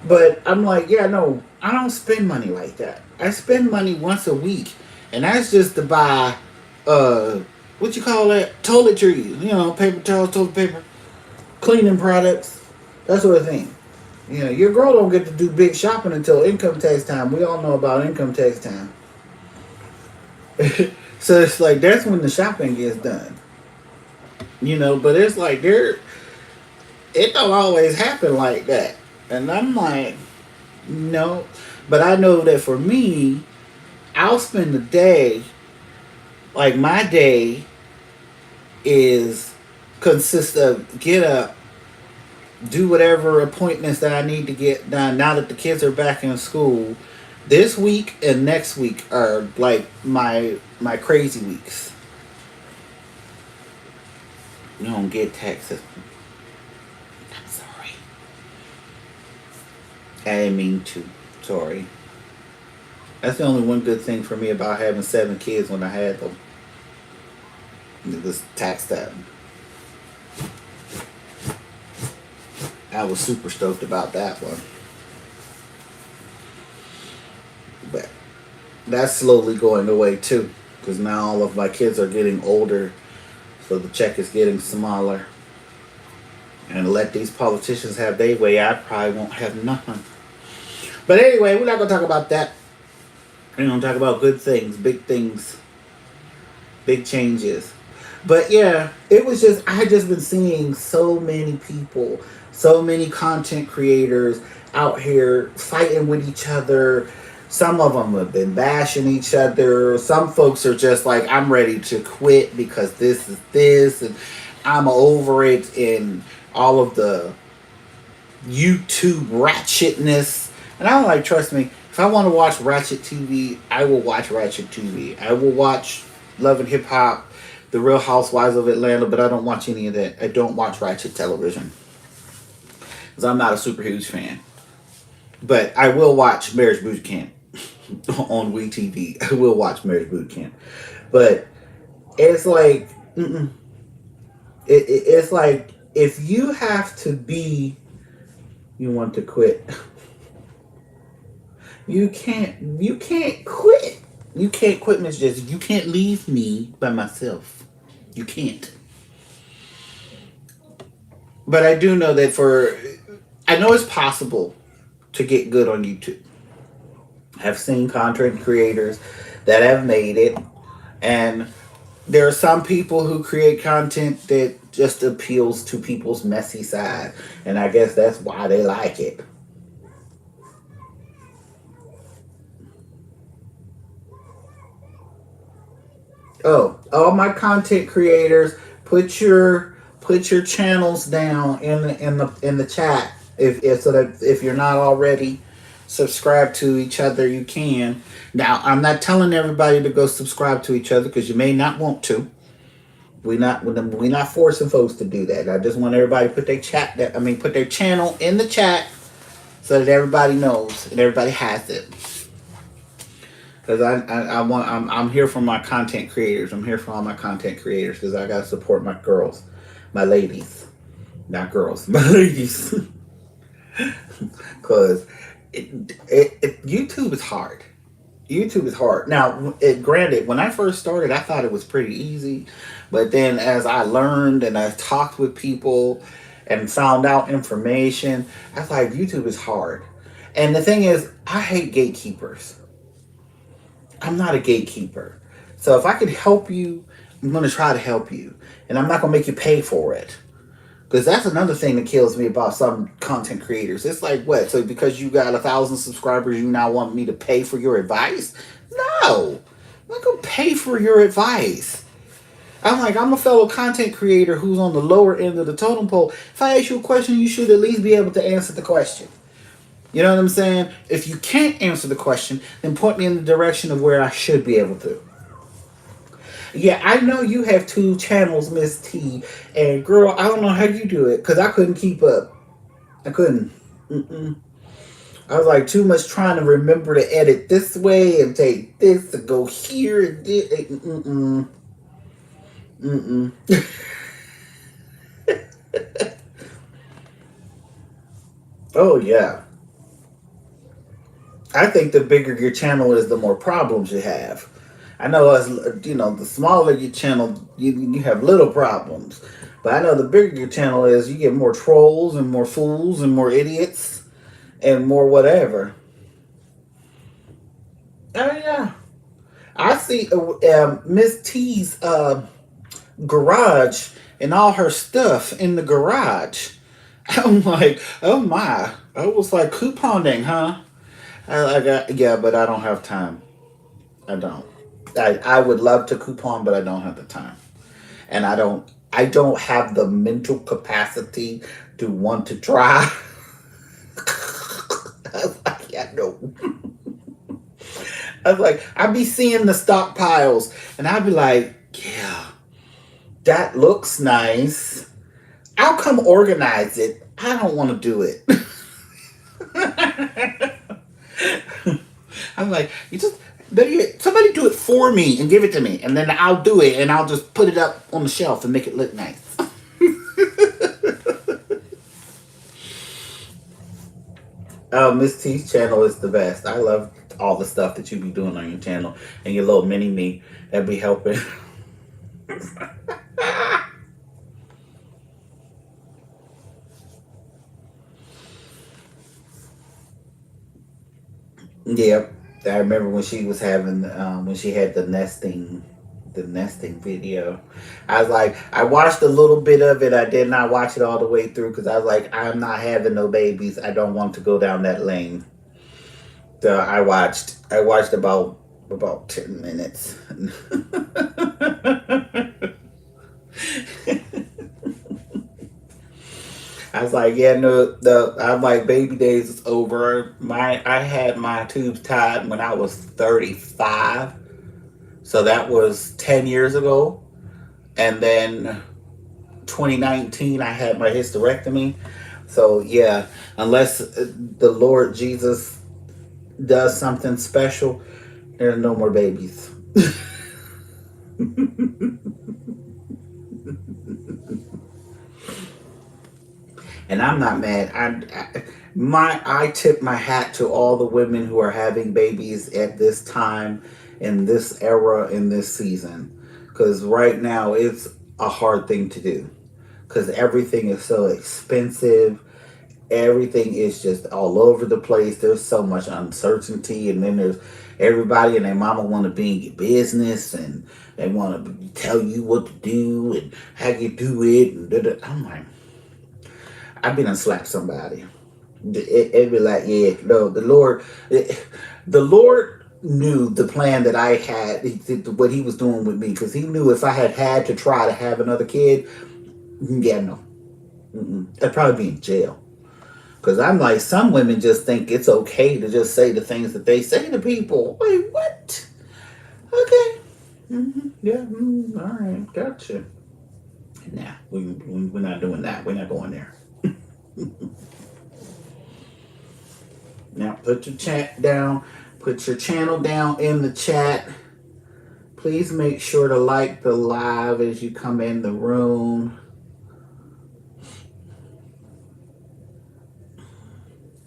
But I'm like, yeah, no, I don't spend money like that. I spend money once a week, and that's just to buy, what you call that? Toiletries, paper towels, toilet paper, cleaning products, that sort of thing. Your girl don't get to do big shopping until income tax time. We all know about income tax time. So it's like, that's when the shopping gets done. But it's like, it don't always happen like that. And I'm like, no. But I know that for me, I'll spend the day, like my day consists of get up, do whatever appointments that I need to get done now that the kids are back in school. This week and next week are like my crazy weeks. You don't get taxes. I'm sorry. I didn't mean to. Sorry. That's the only one good thing for me about having 7 kids when I had them. It was tax time. I was super stoked about that one. But that's slowly going away too, because now all of my kids are getting older, so the check is getting smaller. And let these politicians have their way, I probably won't have nothing. But anyway, we're not going to talk about that. We're going to talk about good things, big changes. But yeah, I had just been seeing so many people, so many content creators out here fighting with each other. Some of them have been bashing each other. Some folks are just like, I'm ready to quit because this is this, and I'm over it, and all of the YouTube ratchetness. And I'm like, trust me, if I want to watch Ratchet TV, I will watch Ratchet TV. I will watch Love and Hip Hop, The Real Housewives of Atlanta, but I don't watch any of that. I don't watch Ratchet television, because I'm not a super huge fan. But I will watch Marriage Boot Camp on WeTV. I will watch Marriage Boot Camp. But it's like, it's like, if you have to be You want to quit. You can't quit. You can't quit, Miss Jessie. You can't leave me by myself. You can't. But I do know that I know it's possible to get good on YouTube. I've seen content creators that have made it, and there are some people who create content that just appeals to people's messy side, and I guess that's why they like it. Oh, all my content creators, put your channels down in the chat if so that if you're not already subscribed to each other, you can. Now, I'm not telling everybody to go subscribe to each other because you may not want to. We're not forcing folks to do that. I just want everybody to put their channel in the chat so that everybody knows and everybody has it. Because I'm here for my content creators. I'm here for all my content creators because I gotta support my girls, my ladies, not girls, my ladies. Because YouTube is hard. YouTube is hard. Now, granted, when I first started, I thought it was pretty easy, but then as I learned and I talked with people and found out information, I was like, YouTube is hard. And the thing is, I hate gatekeepers. I'm not a gatekeeper. So if I can help you, I'm going to try to help you. And I'm not going to make you pay for it. Because that's another thing that kills me about some content creators. It's like, what? So because you got 1,000 subscribers, you now want me to pay for your advice? No. I'm not going to pay for your advice. I'm a fellow content creator who's on the lower end of the totem pole. If I ask you a question, you should at least be able to answer the question. You know what I'm saying? If you can't answer the question, then point me in the direction of where I should be able to. Yeah, I know you have 2 channels, Miss T. And girl, I don't know how you do it because I couldn't keep up. I couldn't. I was like too much trying to remember to edit this way and take this to go here and this. Oh yeah. I think the bigger your channel is, the more problems you have. I know as the smaller your channel, you have little problems. But I know the bigger your channel is, you get more trolls and more fools and more idiots and more whatever. Oh yeah, I see Miss T's garage and all her stuff in the garage. I'm like, oh my! I was like couponing, huh? Yeah, but I don't have time. I don't. I would love to coupon, but I don't have the time, and I don't have the mental capacity to want to try. I was like, yeah, no. I was like, I'd be seeing the stockpiles, and I'd be like, yeah, that looks nice. I'll come organize it. I don't want to do it. I'm like, somebody do it for me and give it to me, and then I'll do it, and I'll just put it up on the shelf and make it look nice. Oh, Miss T's channel is the best. I love all the stuff that you be doing on your channel and your little mini me that be helping. Yep, I remember when she was having when she had the nesting video. I was like, I watched a little bit of it. I did not watch it all the way through because I was like, I'm not having no babies. I don't want to go down that lane. So I watched about 10 minutes. I was like, yeah, no, I'm like, baby days is over. I had my tubes tied when I was 35. So that was 10 years ago. And then 2019, I had my hysterectomy. So yeah, unless the Lord Jesus does something special, there's no more babies. And I'm not mad. I tip my hat to all the women who are having babies at this time, in this era, in this season, because right now it's a hard thing to do because everything is so expensive. Everything is just all over the place. There's so much uncertainty, and then there's everybody and their mama want to be in your business, and they want to tell you what to do and how you do it. And I'm like, I've been and slapped somebody. It be like, yeah, no, the Lord knew the plan that I had, what He was doing with me, because He knew if I had to try to have another kid, yeah, no, I'd probably be in jail. Because I'm like, some women just think it's okay to just say the things that they say to people. Wait, what? Okay. Yeah, all right, gotcha. Nah, we're not doing that. We're not going there. Now, put your chat down. Put your channel down in the chat. Please make sure to like the live as you come in the room.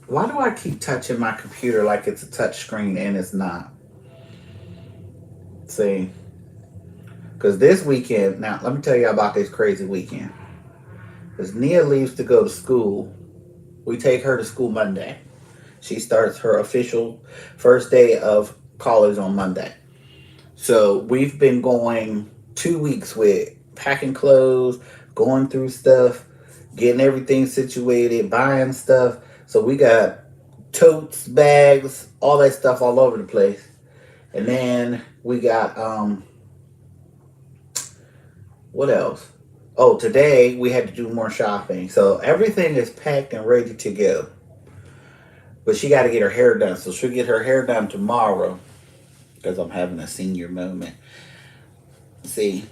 Why do I keep touching my computer like it's a touch screen and it's not? See? Because this weekend, now let me tell you about this crazy weekend. Because Nia leaves to go to school. We take her to school Monday. She starts her official first day of college on Monday. So we've been going 2 weeks with packing clothes, going through stuff, getting everything situated, buying stuff. So we got totes, bags, all that stuff all over the place. And then we got, what else? Oh, today we had to do more shopping. So everything is packed and ready to go. But she got to get her hair done. So she'll get her hair done tomorrow. Because I'm having a senior moment. See,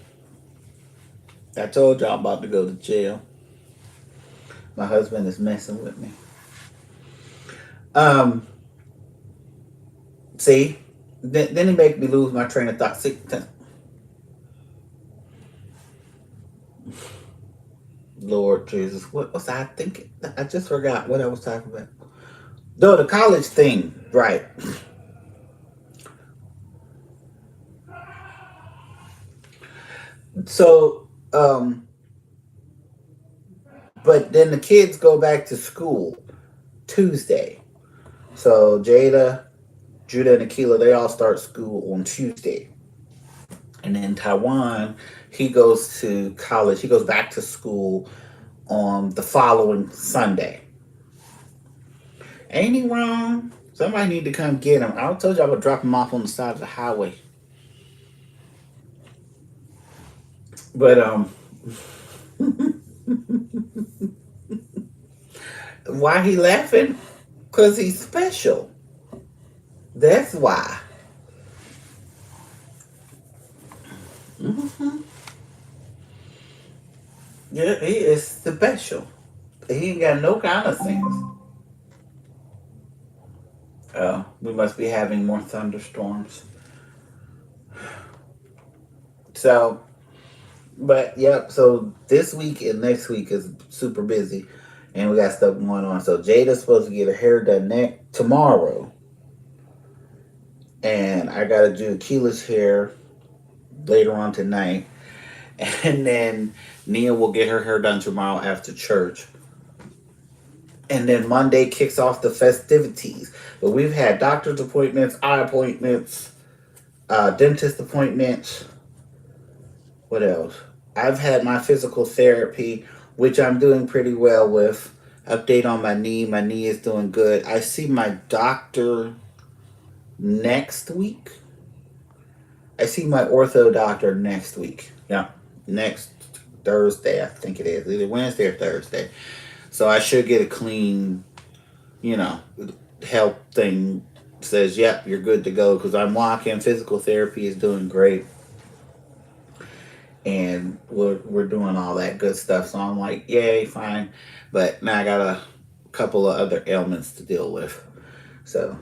I told y'all I'm about to go to jail. My husband is messing with me. See, then he make me lose my train of thought. See, Lord Jesus, what was I thinking? I just forgot what I was talking about. Though the college thing, right? So, but then the kids go back to school Tuesday. So Jada, Judah, and Akila, they all start school on Tuesday. And then Taiwan, he goes to college. He goes back to school on the following Sunday. Ain't he wrong? Somebody need to come get him. I told you I would drop him off on the side of the highway. But why he laughing? Because he's special. That's why. Yeah, he is special. He ain't got no kind of sense. Oh, we must be having more thunderstorms. So, but yep, so this week and next week is super busy. And we got stuff going on. So Jada's supposed to get her hair done tomorrow. And I got to do Akila's hair later on tonight. And then Nia will get her hair done tomorrow after church. And then Monday kicks off the festivities. But we've had doctor's appointments, eye appointments, dentist appointments. What else? I've had my physical therapy, which I'm doing pretty well with. Update on my knee. My knee is doing good. I see my doctor next week. I see my ortho doctor next week. Yeah, next Thursday, I think it is. Either Wednesday or Thursday. So I should get a clean, health thing. Says, yep, you're good to go. Because I'm walking. Physical therapy is doing great. And we're doing all that good stuff. So I'm like, yay, fine. But now I got a couple of other ailments to deal with. So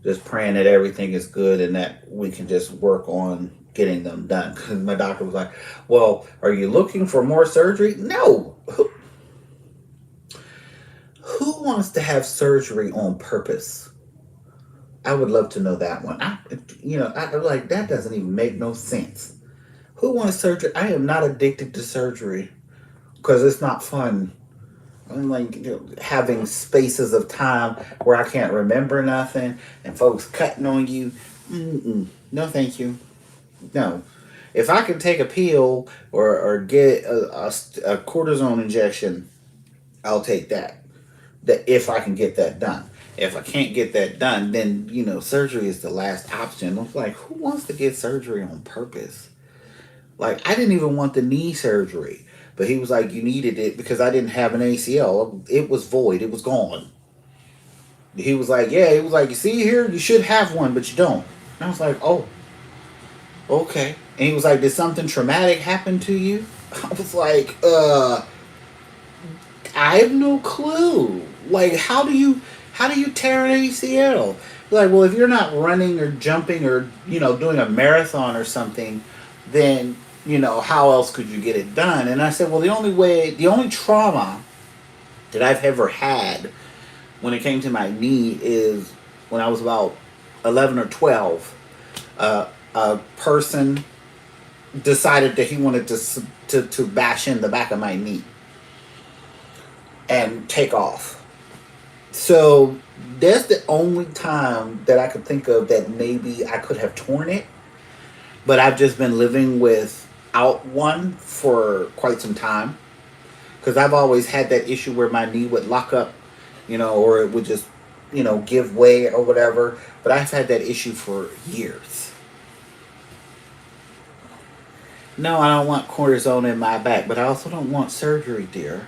just praying that everything is good and that we can just work on getting them done. Because my doctor was like, well, are you looking for more surgery? No. Who wants to have surgery on purpose? I would love to know that one. I'm like, that doesn't even make no sense. Who wants surgery? I am not addicted to surgery because it's not fun. I'm like, having spaces of time where I can't remember nothing and folks cutting on you. Mm-mm. No, thank you. No. If I can take a pill or get a cortisone injection, I'll take that. That if I can get that done. If I can't get that done, then surgery is the last option. I'm like, who wants to get surgery on purpose? Like, I didn't even want the knee surgery, but he was like, you needed it because I didn't have an ACL. It was void. It was gone. He was like, yeah. He was like, you see here, you should have one, but you don't. And I was like, oh, okay. And he was like, did something traumatic happen to you? I was like, I have no clue. Like, how do you tear an ACL? Like, well, if you're not running or jumping or doing a marathon or something, then how else could you get it done? And I said, well, the only trauma that I've ever had when it came to my knee is when I was about 11 or 12. A person decided that he wanted to bash in the back of my knee and take off. So that's the only time that I could think of that maybe I could have torn it. But I've just been living without one for quite some time. Because I've always had that issue where my knee would lock up, or it would just, give way or whatever. But I've had that issue for years. No, I don't want cortisone in my back, but I also don't want surgery, dear.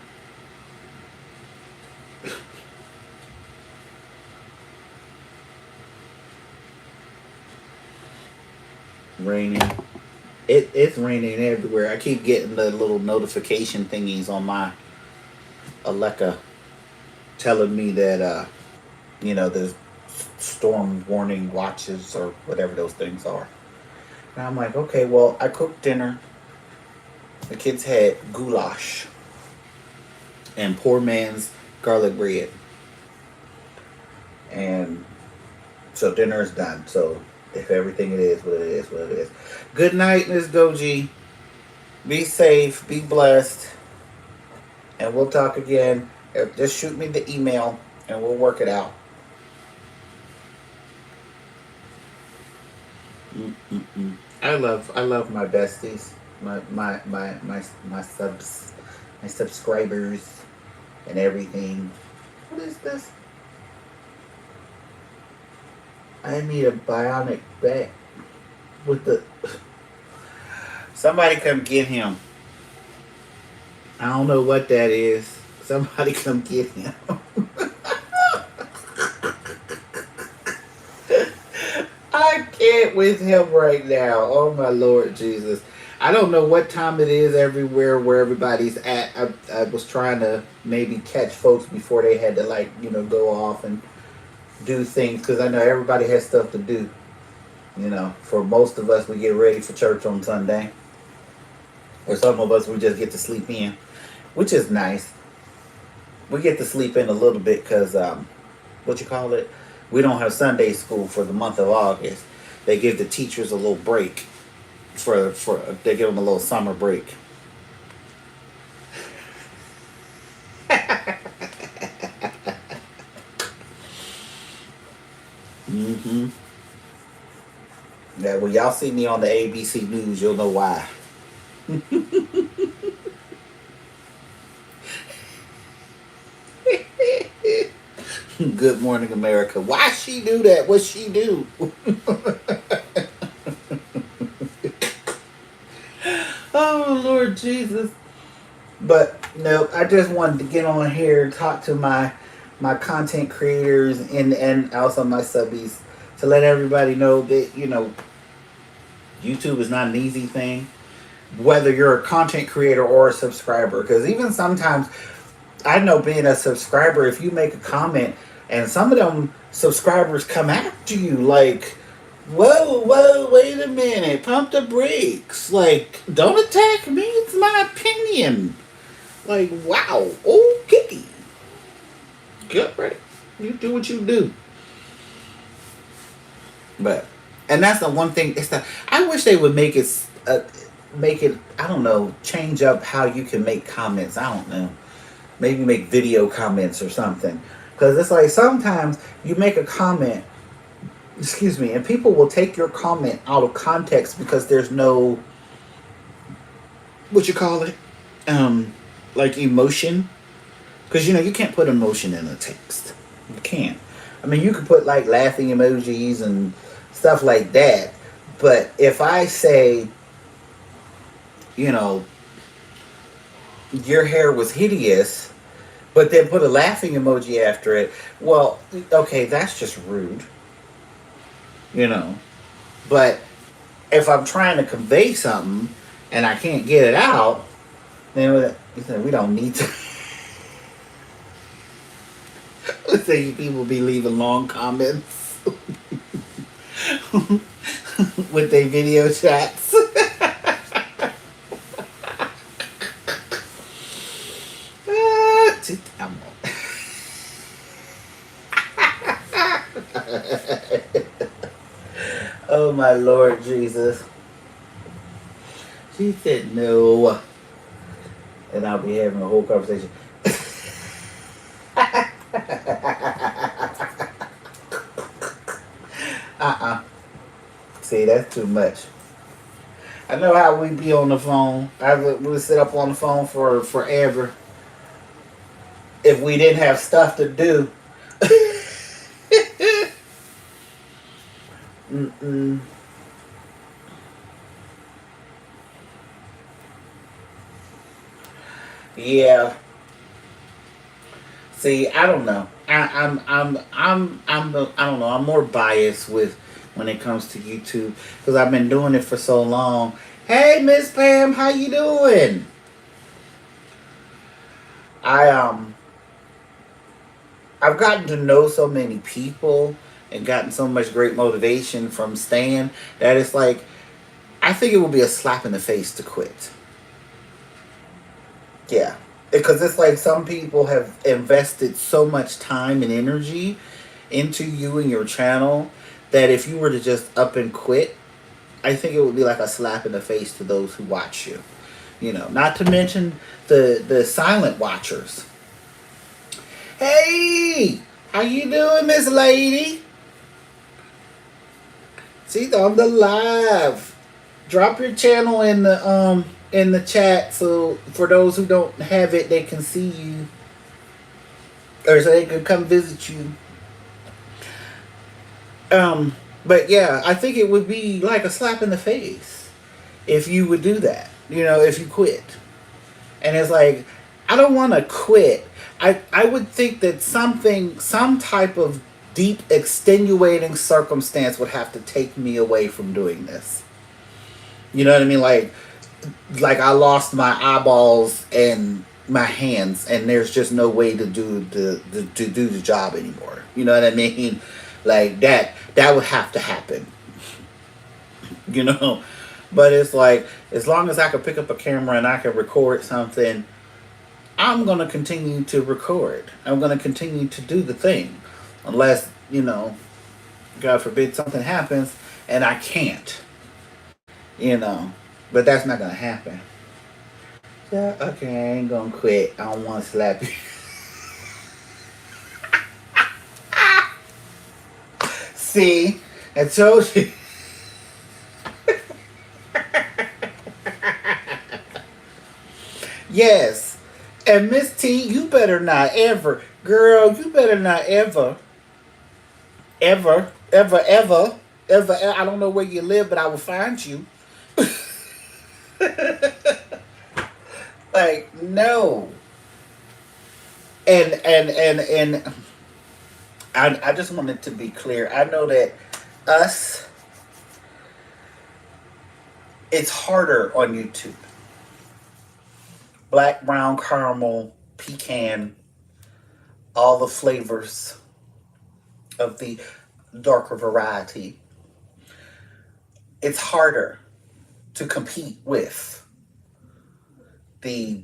Raining. It's raining everywhere. I keep getting the little notification thingies on my Alexa telling me that there's storm warning watches or whatever those things are. And I'm like, okay, well, I cooked dinner. The kids had goulash and poor man's garlic bread. And so dinner is done. So if everything it is what it is, what it is. Good night, Miss Doji. Be safe, be blessed, and we'll talk again. Just shoot me the email and we'll work it out. Mm-mm-mm. I love my besties, my subs, my subscribers, and everything. What is this? I need a bionic back with the. Somebody come get him. I don't know what that is. Somebody come get him. I can't with him right now. Oh my Lord Jesus. I don't know what time it is everywhere where everybody's at. I was trying to maybe catch folks before they had to go off and do things because I know everybody has stuff to do. For most of us, we get ready for church on Sunday. Or some of us, we just get to sleep in, which is nice. We get to sleep in a little bit because, we don't have Sunday school for the month of August. They give the teachers a little break. They give them a little summer break. Mm-hmm. Yeah, when y'all see me on the ABC News, you'll know why. Good Morning America. Why she do that? What she do? Oh, Lord Jesus. But no, I just wanted to get on here and talk to my content creators and also my subbies to let everybody know that, YouTube is not an easy thing. Whether you're a content creator or a subscriber. Because even sometimes, I know being a subscriber, if you make a comment and some of them subscribers come after you like, whoa, wait a minute, pump the brakes. Like, don't attack me, it's my opinion. Like, wow, okay. Yep, right. You do what you do. But and that's the one thing. It's the I wish they would make it. I don't know. Change up how you can make comments. I don't know. Maybe make video comments or something. Because it's like sometimes you make a comment. Excuse me, and people will take your comment out of context because there's no what you call it, like emotion. Because you can't put emotion in a text. You can't. I mean, you could put like laughing emojis and stuff like that. But if I say, you know, your hair was hideous, but then put a laughing emoji after it, well, okay, that's just rude, you know. But if I'm trying to convey something and I can't get it out, then we don't need to. Let's say people be leaving long comments with their video chats. Oh my Lord Jesus. She said no. And I'll be having a whole conversation. See, that's too much. I know how we be on the phone. We'll sit up on the phone for forever. If we didn't have stuff to do. Mm-mm. Yeah. See, I don't know. I don't know. I'm more biased with when it comes to YouTube because I've been doing it for so long. Hey, Miss Pam, how you doing? I I've gotten to know so many people and gotten so much great motivation from staying that it's like I think it would be a slap in the face to quit. Yeah. Because it's like some people have invested so much time and energy into you and your channel that if you were to just up and quit, I think it would be like a slap in the face to those who watch you. Not to mention the silent watchers. Hey, how you doing, Miss Lady? She's on the live. Drop your channel in the chat so for those who don't have it, they can see you or so they can come visit you. But yeah, I think it would be like a slap in the face if you would do that. If you quit. And it's like, I don't want to quit. I would think that some type of deep extenuating circumstance would have to take me away from doing this. You know what I mean? Like I lost my eyeballs and my hands, and there's just no way to do the job anymore. You know what I mean? Like that would have to happen. But it's like as long as I can pick up a camera and I can record something, I'm gonna continue to record. I'm gonna continue to do the thing, unless God forbid something happens and I can't. But that's not gonna happen. So, okay, I ain't gonna quit. I don't want to slap you. See, I told you. Yes, and Miss T, you better not ever, girl. You better not ever, ever, ever, ever, ever. I don't know where you live, but I will find you. Like no. And I just wanted to be clear. I know that us, it's harder on YouTube. Black, brown, caramel, pecan, all the flavors of the darker variety. It's harder to compete with the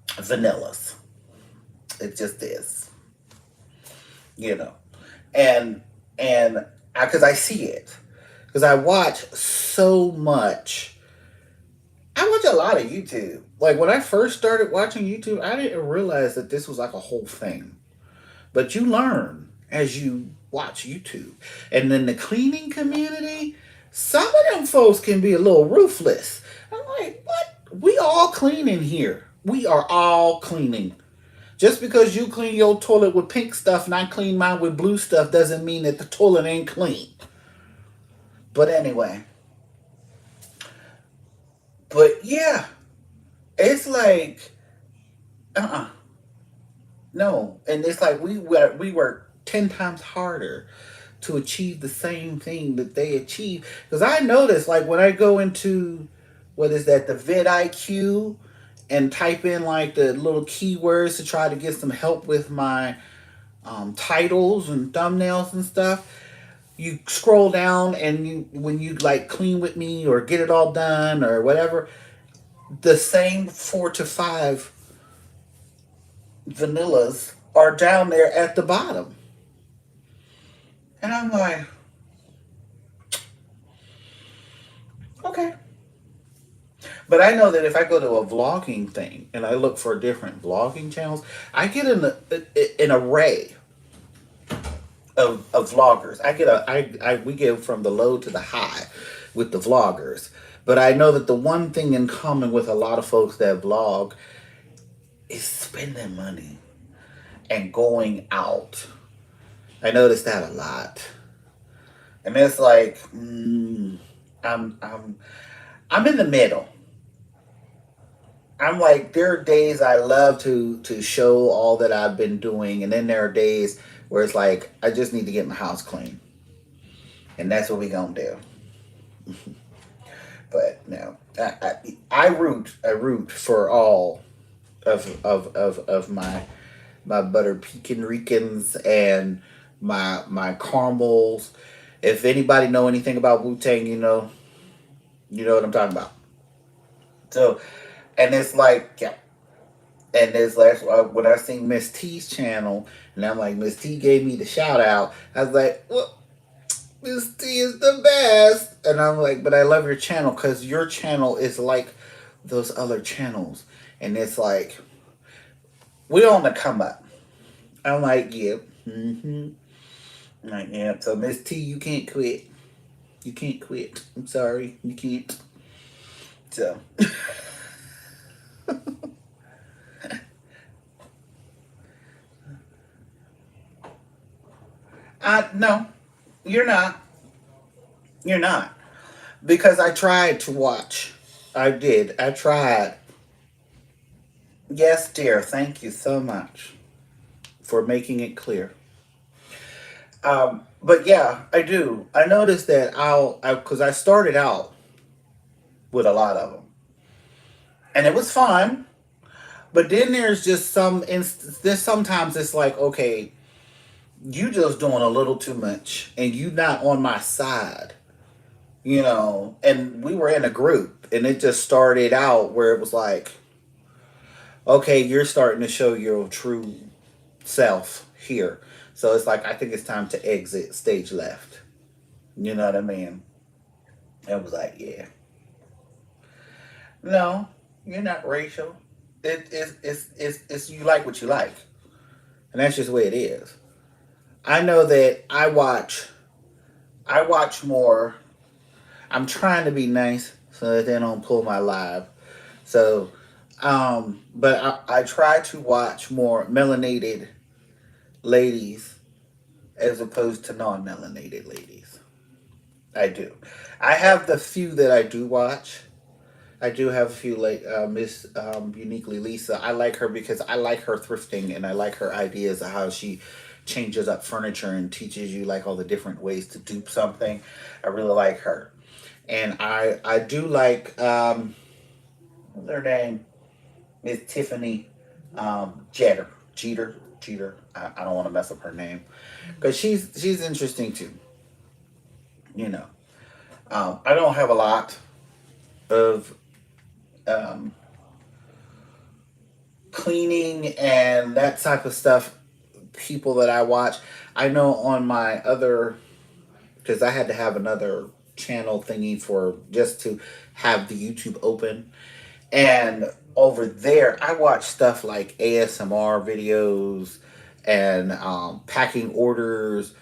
vanillas. It just is. you know, and because I see it, because I watch so much. I watch a lot of YouTube. Like when I first started watching YouTube, I didn't realize that this was like a whole thing. But you learn as you watch YouTube. And then the cleaning community, some of them folks can be a little ruthless. I'm like, what? We all clean in here. We are all cleaning. Just because you clean your toilet with pink stuff and I clean mine with blue stuff doesn't mean that the toilet ain't clean. But anyway, but yeah, it's like, uh-uh, no. And it's like we work 10 times harder to achieve the same thing that they achieve. Because I notice, like, when I go into, what is that, the vidIQ, and type in, like, the little keywords to try to get some help with my titles and thumbnails and stuff, you scroll down and when you, like, clean with me or get it all done or whatever, the same 4 to 5 vanillas are down there at the bottom. And I'm like, okay. But I know that if I go to a vlogging thing and I look for different vlogging channels, I get an array of vloggers. We get from the low to the high with the vloggers. But I know that the one thing in common with a lot of folks that vlog is spending money and going out. I notice that a lot. And it's like, I'm I'm in the middle. I'm like, there are days I love to show all that I've been doing, and then there are days where it's like I just need to get my house clean, and that's what we gonna do. But no, I root for all of my butter pecan ricans and my caramels. If anybody know anything about Wu Tang, you know what I'm talking about. So, and it's like, yeah. And this last when I seen Miss T's channel, and I'm like, Miss T gave me the shout out. I was like, well, Miss T is the best, and I'm like, but I love your channel because your channel is like those other channels, and it's like we on the come up. I'm like, yep, I'm like, yeah. So Miss T, you can't quit. You can't quit. I'm sorry, you can't. So. No, you're not. You're not. Because I tried to watch. I did. I tried. Yes, dear. Thank you so much for making it clear. But yeah, I do. I noticed that because I started out with a lot of them, and it was fun. But then there's just some instance. There's sometimes it's like, okay, you just doing a little too much, and you not on my side. And we were in a group, and it just started out where it was like, okay, you're starting to show your true self here. So it's like, I think it's time to exit stage left. You know what I mean? It was like, yeah. No, you're not racial. It's you like what you like. And that's just the way it is. I know that I watch more. I'm trying to be nice so that they don't pull my live. So, but I try to watch more melanated ladies as opposed to non-melanated ladies. I do. I have the few that I do watch. I do have a few like Miss Uniquely Lisa. I like her because I like her thrifting and I like her ideas of how she changes up furniture and teaches you like all the different ways to dupe something. I really like her, and I do like what's her name, Miss Tiffany Jeter. I don't want to mess up her name because she's interesting too. You know, I don't have a lot of um, cleaning and that type of stuff. People that I watch, I know on my other, because I had to have another channel thingy for just to have the YouTube open. And over there, I watch stuff like ASMR videos and packing orders,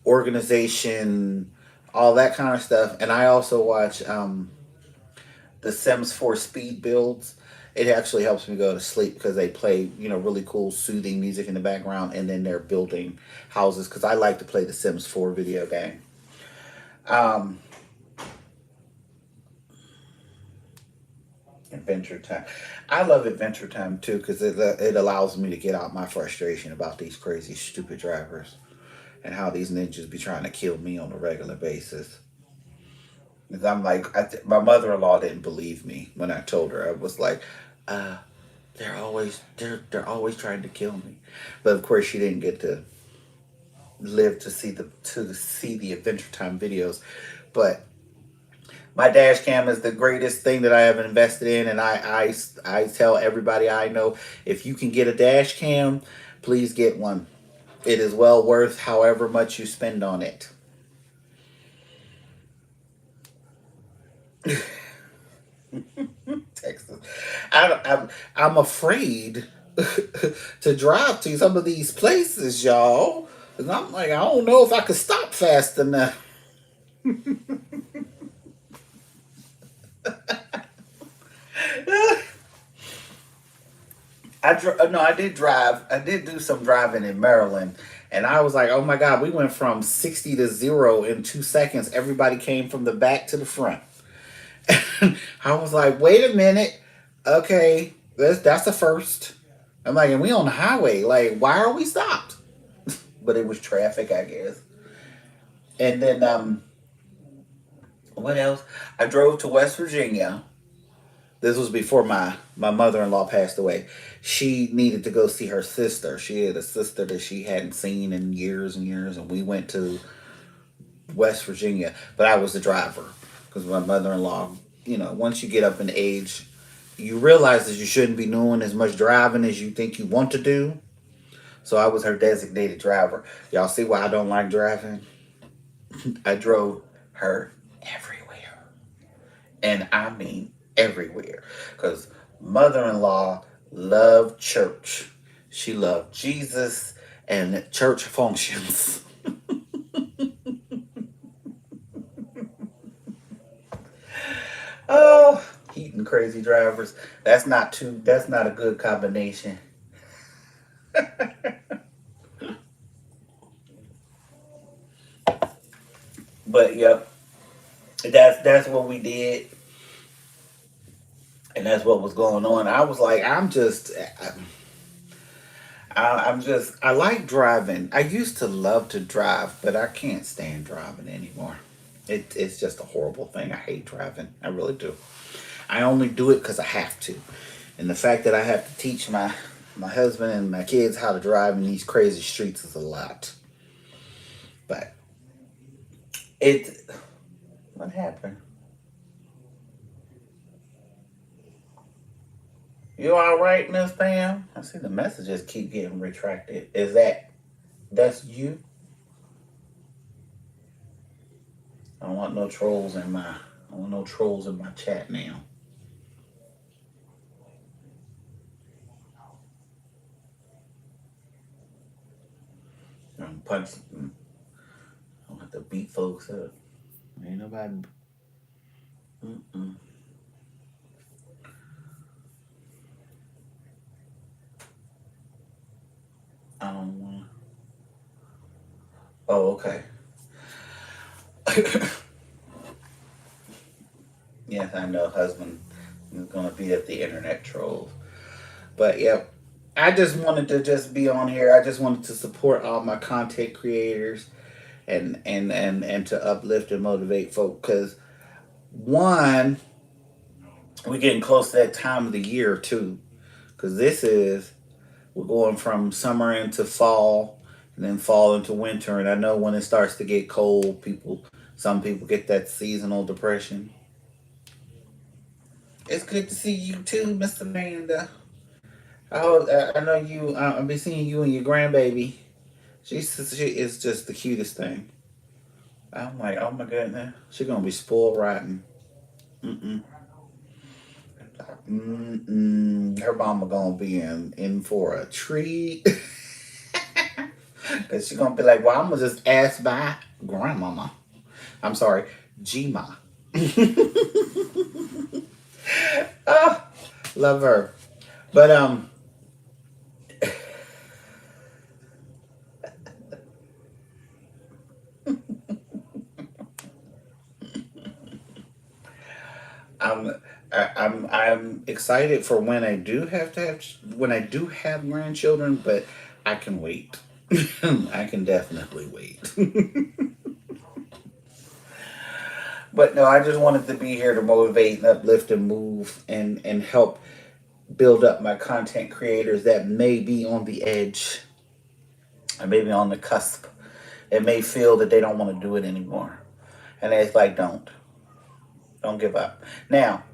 organization, all that kind of stuff. And I also watch the Sims 4 speed builds. It actually helps me go to sleep because they play, really cool, soothing music in the background, and then they're building houses because I like to play the Sims 4 video game. Um, Adventure Time. I love Adventure Time too because it allows me to get out my frustration about these crazy, stupid drivers and how these ninjas be trying to kill me on a regular basis. 'Cause I'm like, my mother-in-law didn't believe me when I told her. I was like, uh, they're always trying to kill me, but of course she didn't get to live to see the Adventure Time videos. But my dash cam is the greatest thing that I have invested in, and I tell everybody I know, if you can get a dash cam, please get one. It is well worth however much you spend on it. Texas. I'm afraid to drive to some of these places, y'all. 'Cause I'm like, I don't know if I could stop fast enough. No, I did drive. I did do some driving in Maryland, and I was like, oh my god, we went from 60 to 0 in 2 seconds. Everybody came from the back to the front. I was like, wait a minute, okay, that's the first. I'm like, and we on the highway. Like, why are we stopped? But it was traffic, I guess. And then what else? I drove to West Virginia. This was before my mother in law passed away. She needed to go see her sister. She had a sister that she hadn't seen in years and years, and we went to West Virginia. But I was the driver because my mother in law. Once you get up in age, you realize that you shouldn't be doing as much driving as you think you want to do. So I was her designated driver. Y'all see why I don't like driving? I drove her everywhere. And I mean everywhere. Because mother-in-law loved church. She loved Jesus and church functions. Oh, heating crazy drivers. That's not a good combination. But yep, that's what we did, and that's what was going on. I was like, I like driving. I used to love to drive, but I can't stand driving anymore. It's just a horrible thing. I hate driving. I really do. I only do it because I have to. And the fact that I have to teach my husband and my kids how to drive in these crazy streets is a lot. But it, what happened? You all right, Miss Pam? I see the messages keep getting retracted. That's you? I don't want no trolls in my I don't want no trolls in my chat now. I'm punch. I don't have to beat folks up. Ain't nobody. Mm-mm. I don't want. Oh, okay. Yes, I know, husband is gonna beat up the internet trolls. But yep, I just wanted to just be on here. I just wanted to support all my content creators and to uplift and motivate folk because one, we're getting close to that time of the year too. Because we're going from summer into fall and then fall into winter. And I know when it starts to get cold, some people get that seasonal depression. It's good to see you too, Mr. Amanda. I know you. I'll be seeing you and your grandbaby. She is just the cutest thing. I'm like, oh my goodness, she's gonna be spoiled rotten. Mm-mm. Mm-mm. Her mama gonna be in for a treat. Cause she's gonna be like, well, I'm gonna just ask my grandmama. I'm sorry, Gma. Ah, love her. But I'm I'm excited for when I do have to have when I do have grandchildren, but I can wait. I can definitely wait. But no, I just wanted to be here to motivate and uplift and move and help build up my content creators that may be on the edge and maybe on the cusp and may feel that they don't want to do it anymore. And it's like, don't give up. Now,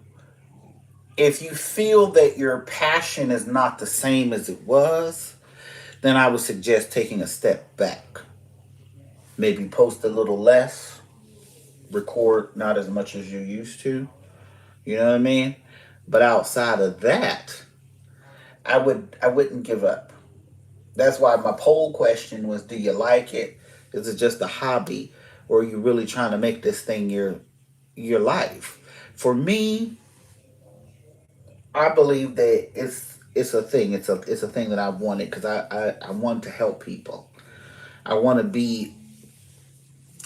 if you feel that your passion is not the same as it was, then I would suggest taking a step back. Maybe post a little less, record not as much as you used to. You know what I mean? But outside of that, I wouldn't give up. That's why my poll question was, do you like it? Is it just a hobby? Or are you really trying to make this thing your life? For me, I believe that it's a thing. It's a thing that I wanted because I want to help people. I want to be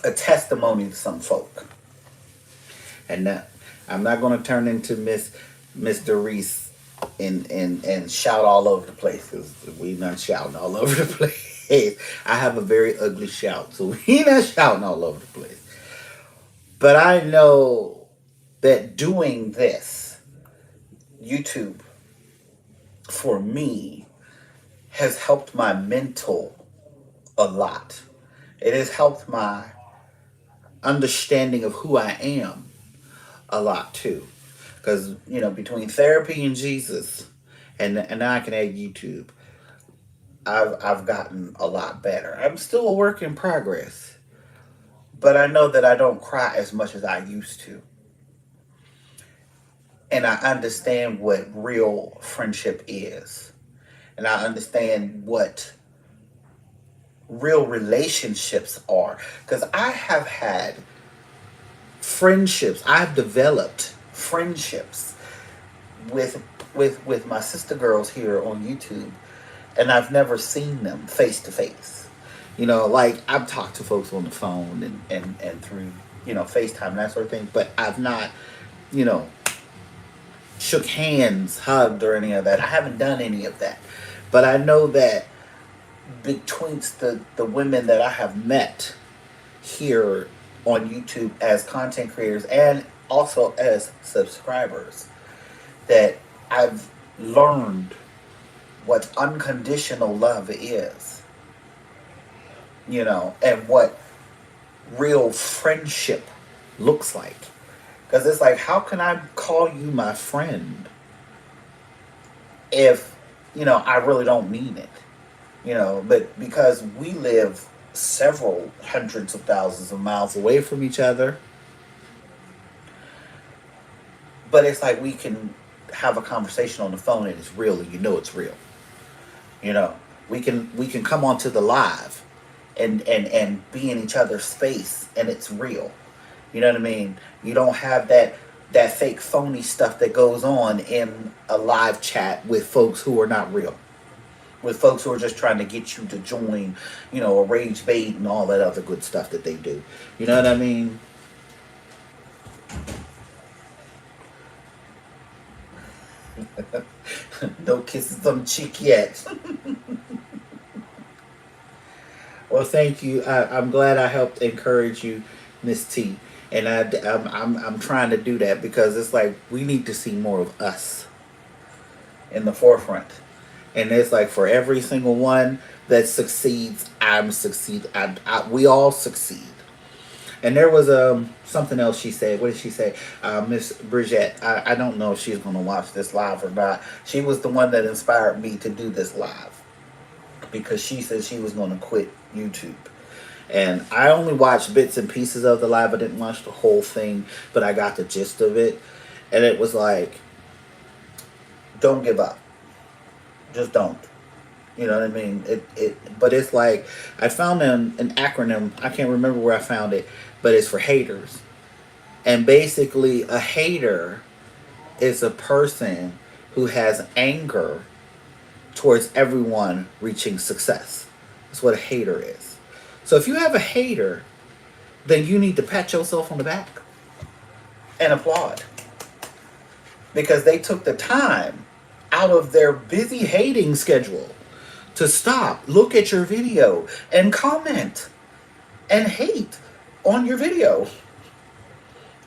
a testimony to some folk, and that I'm not going to turn into Miss Doris and shout all over the place because we not shouting all over the place. I have a very ugly shout, so we not shouting all over the place. But I know that doing this YouTube for me has helped my mental a lot. It has helped my understanding of who I am a lot too. Because, between therapy and Jesus, and now I can add YouTube, I've gotten a lot better. I'm still a work in progress, but I know that I don't cry as much as I used to. And I understand what real friendship is. And I understand what real relationships are. Because I have had friendships, I've developed friendships with my sister girls here on YouTube, and I've never seen them face to face. Like I've talked to folks on the phone and through, FaceTime and that sort of thing, but I've not, you know, shook hands, hugged, or any of that. I haven't done any of that. But I know that betwixt the women that I have met here on YouTube as content creators and also as subscribers, that I've learned what unconditional love is, and what real friendship looks like. Because it's like, how can I call you my friend if, I really don't mean it? But because we live several hundreds of thousands of miles away from each other, but it's like we can have a conversation on the phone and it's real and it's real. We can come onto the live and be in each other's space and it's real. You know what I mean? You don't have that fake phony stuff that goes on in a live chat with folks who are not real. With folks who are just trying to get you to join, a rage bait and all that other good stuff that they do. You know what I mean? No kisses on the cheek yet. Well, thank you. I'm glad I helped encourage you, Miss T. And I'm trying to do that because it's like we need to see more of us in the forefront. And it's like for every single one that succeeds, I'm succeed. We all succeed. And there was something else she said. What did she say? Miss Bridget, I don't know if she's going to watch this live or not. She was the one that inspired me to do this live. Because she said she was going to quit YouTube. And I only watched bits and pieces of the live. I didn't watch the whole thing, but I got the gist of it. And it was like, don't give up. Just don't. You know what I mean? But it's like, I found an acronym. I can't remember where I found it, but it's for haters. And basically, a hater is a person who has anger towards everyone reaching success. That's what a hater is. So if you have a hater, then you need to pat yourself on the back and applaud. Because they took the time out of their busy hating schedule to stop, look at your video, and comment and hate on your video.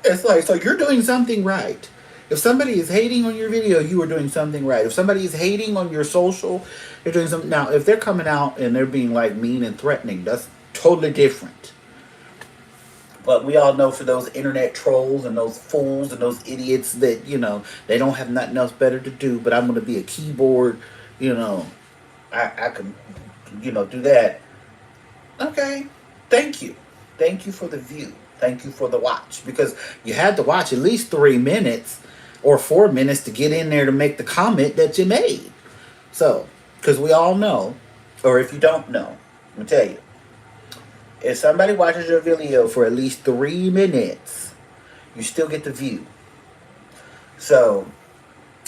It's like, so you're doing something right. If somebody is hating on your video, you are doing something right. If somebody is hating on your social, you're doing something. Now, if they're coming out and they're being like mean and threatening, that's totally different. But we all know for those internet trolls and those fools and those idiots that, you know, they don't have nothing else better to do, but I'm going to be a keyboard, you know, I can, you know, do that. Okay, thank you. Thank you for the view. Thank you for the watch. Because you had to watch at least 3 minutes or 4 minutes to get in there to make the comment that you made. So, because we all know, or if you don't know, let me tell you, if somebody watches your video for at least 3 minutes, you still get the view. So,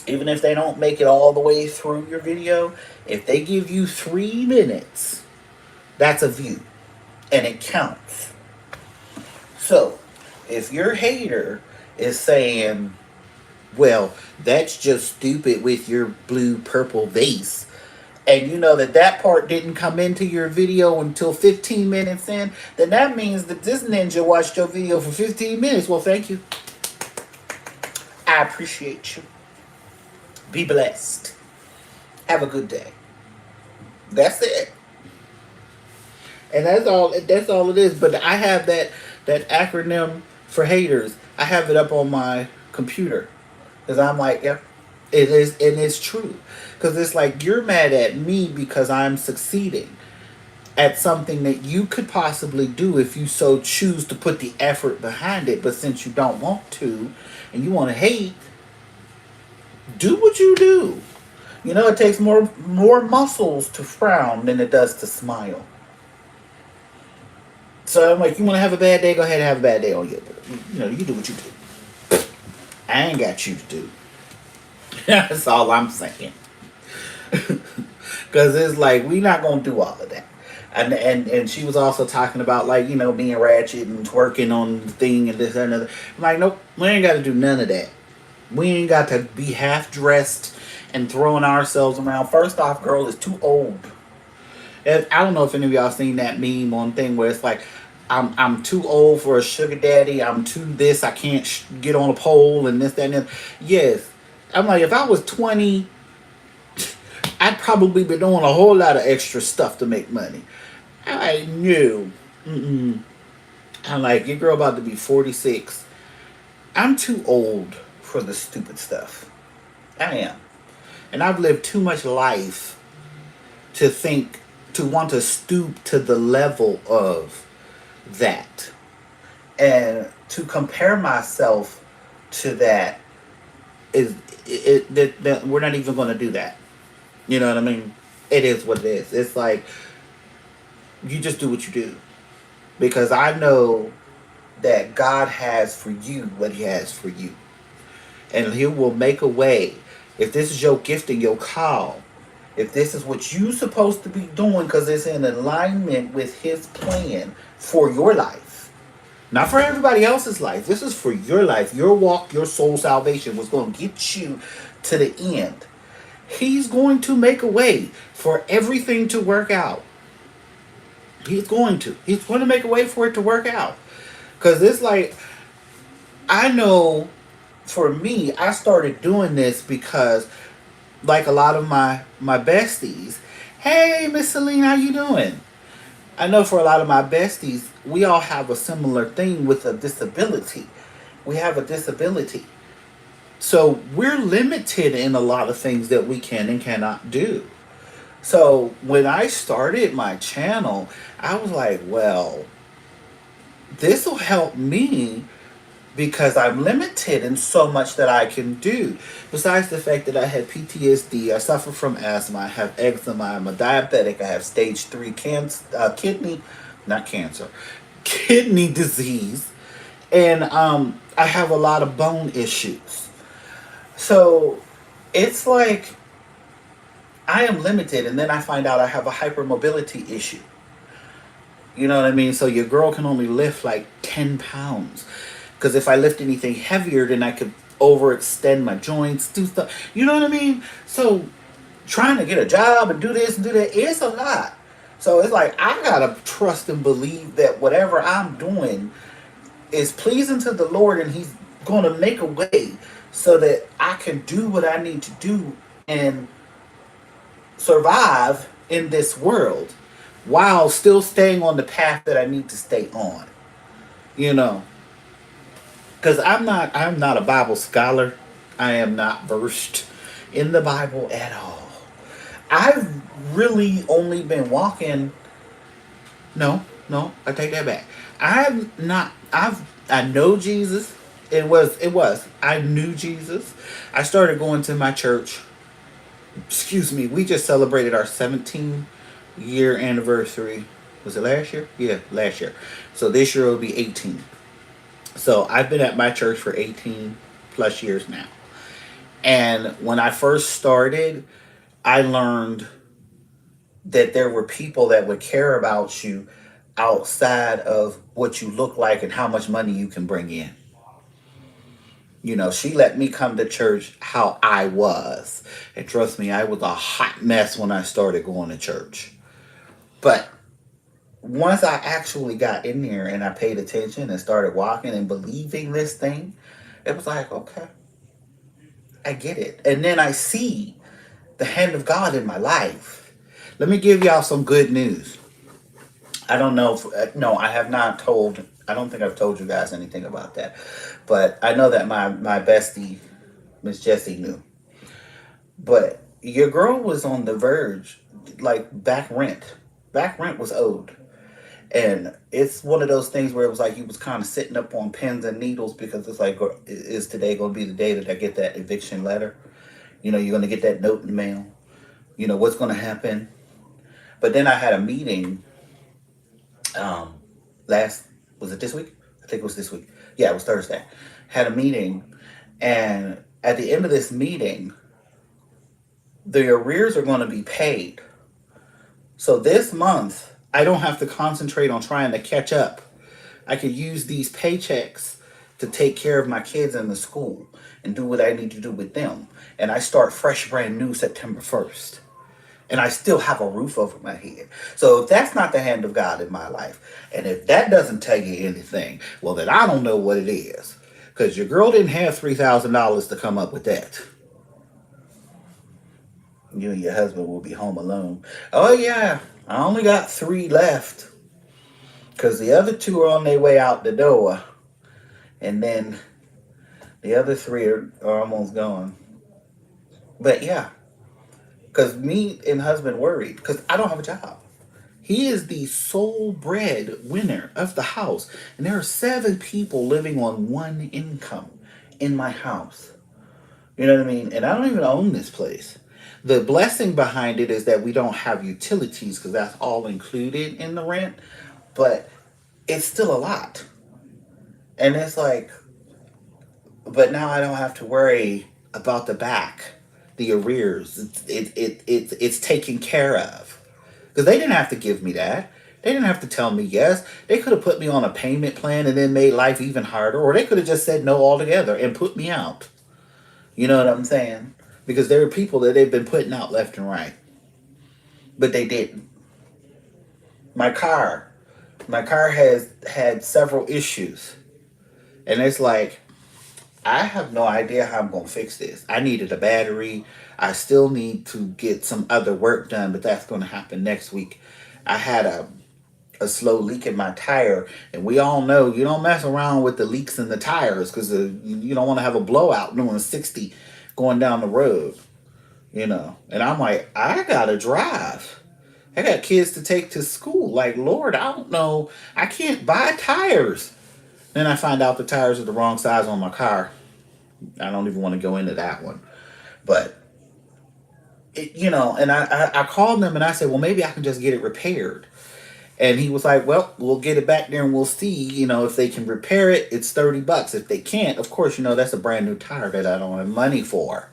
even if they don't make it all the way through your video, if they give you 3 minutes, that's a view. And it counts. So, if your hater is saying, well, that's just stupid with your blue purple vase, and you know that part didn't come into your video until 15 minutes in, then that means that this ninja watched your video for 15 minutes. Well, thank you. I appreciate you. Be blessed. Have a good day. That's it. And that's all it is. But I have that acronym for haters. I have it up on my computer. Because I'm like, yep, it is, and it's true. Because it's like, you're mad at me because I'm succeeding at something that you could possibly do if you so choose to put the effort behind it. But since you don't want to, and you want to hate, do what you do. You know, it takes more muscles to frown than it does to smile. So I'm like, you want to have a bad day? Go ahead and have a bad day on you. You know, you do what you do. I ain't got you to do. That's all I'm saying. Because it's like, we not going to do all of that. And she was also talking about, like, you know, being ratchet and twerking on the thing and this and another. I'm like, nope, we ain't got to do none of that. We ain't got to be half dressed and throwing ourselves around. First off, girl is too old. And I don't know if any of y'all seen that meme on thing where it's like, I'm too old for a sugar daddy. I'm too this. I can't get on a pole and this, that, and that. Yes. I'm like, if I was 20, I'd probably be doing a whole lot of extra stuff to make money. I knew. I'm like, your girl about to be 46. I'm too old for the stupid stuff. I am. And I've lived too much life to want to stoop to the level of that. And to compare myself to that that we're not even going to do that. You know what I mean? It is what it is. It's like, you just do what you do. Because I know that God has for you what he has for you. And he will make a way. If this is your gift and your call, if this is what you're supposed to be doing because it's in alignment with his plan for your life. Not for everybody else's life. This is for your life. Your walk, your soul salvation was going to get you to the end. He's going to make a way for everything to work out. He's going to. He's going to make a way for it to work out. Because it's like, I know for me, I started doing this because, like a lot of my besties, hey, Miss Celine, how you doing? I know for a lot of my besties, we all have a similar thing with a disability. We have a disability. So we're limited in a lot of things that we can and cannot do. So when I started my channel, I was like, well, this will help me because I'm limited in so much that I can do. Besides the fact that I had PTSD, I suffer from asthma, I have eczema, I'm a diabetic, I have stage 3 cancer, not cancer, kidney disease, and I have a lot of bone issues. So it's like I am limited, and then I find out I have a hypermobility issue. You know what I mean? So your girl can only lift like 10 pounds. Because if I lift anything heavier, then I could overextend my joints, do stuff. You know what I mean? So trying to get a job and do this and do that is a lot. So it's like I gotta trust and believe that whatever I'm doing is pleasing to the Lord, and He's gonna make a way so that I can do what I need to do and survive in this world while still staying on the path that I need to stay on. You know, because I'm not a Bible scholar. I am not versed in the Bible at all. I've really only been walking. No, no, I take that back. I've not. I know Jesus. It was. I knew Jesus. I started going to my church. Excuse me. We just celebrated our 17-year anniversary. Was it last year? Yeah, last year. So this year will be 18. So I've been at my church for 18 plus years now. And when I first started, I learned that there were people that would care about you outside of what you look like and how much money you can bring in. You know, she let me come to church how I was. And trust me, I was a hot mess when I started going to church. But once I actually got in there and I paid attention and started walking and believing this thing, it was like, okay, I get it. And then I see the hand of God in my life. Let me give y'all some good news. I don't know if, no, I have not told, I don't think I've told you guys anything about that. But I know that my bestie, Miss Jessie, knew. But your girl was on the verge, like back rent. Back rent was owed. And it's one of those things where it was like you was kind of sitting up on pins and needles because it's like, is today going to be the day that I get that eviction letter? You know, you're going to get that note in the mail. You know, what's going to happen? But then I had a meeting um, last, was it this week? I think it was this week. Yeah, it was Thursday. Had a meeting. And at the end of this meeting, the arrears are going to be paid. So this month, I don't have to concentrate on trying to catch up. I could use these paychecks to take care of my kids in the school and do what I need to do with them. And I start fresh, brand new September 1st. And I still have a roof over my head. So if that's not the hand of God in my life, and if that doesn't tell you anything, well, then I don't know what it is. Because your girl didn't have $3,000 to come up with that. You and your husband will be home alone. Oh, yeah, I only got 3 left. Because the other 2 are on their way out the door. And then the other 3 are almost gone. But yeah, because me and husband worried because I don't have a job. He is the sole breadwinner of the house. And there are 7 people living on one income in my house. You know what I mean? And I don't even own this place. The blessing behind it is that we don't have utilities because that's all included in the rent. But it's still a lot. And it's like, but now I don't have to worry about the back, the arrears. It's taken care of. Because they didn't have to give me that. They didn't have to tell me yes. They could have put me on a payment plan and then made life even harder. Or they could have just said no altogether and put me out. You know what I'm saying? Because there are people that they've been putting out left and right. But they didn't. My car has had several issues. And it's like, I have no idea how I'm going to fix this. I needed a battery. I still need to get some other work done, but that's going to happen next week. I had a slow leak in my tire, and we all know you don't mess around with the leaks in the tires because you don't want to have a blowout doing 60 going down the road. you know. And I'm like, I gotta drive. I got kids to take to school. Like, Lord, I don't know. I can't buy tires. Then I find out the tires are the wrong size on my car. I don't even want to go into that one. But, and I called them and I said, well, maybe I can just get it repaired. And he was like, well, we'll get it back there and we'll see, if they can repair it, it's $30. If they can't, of course, that's a brand new tire that I don't have money for.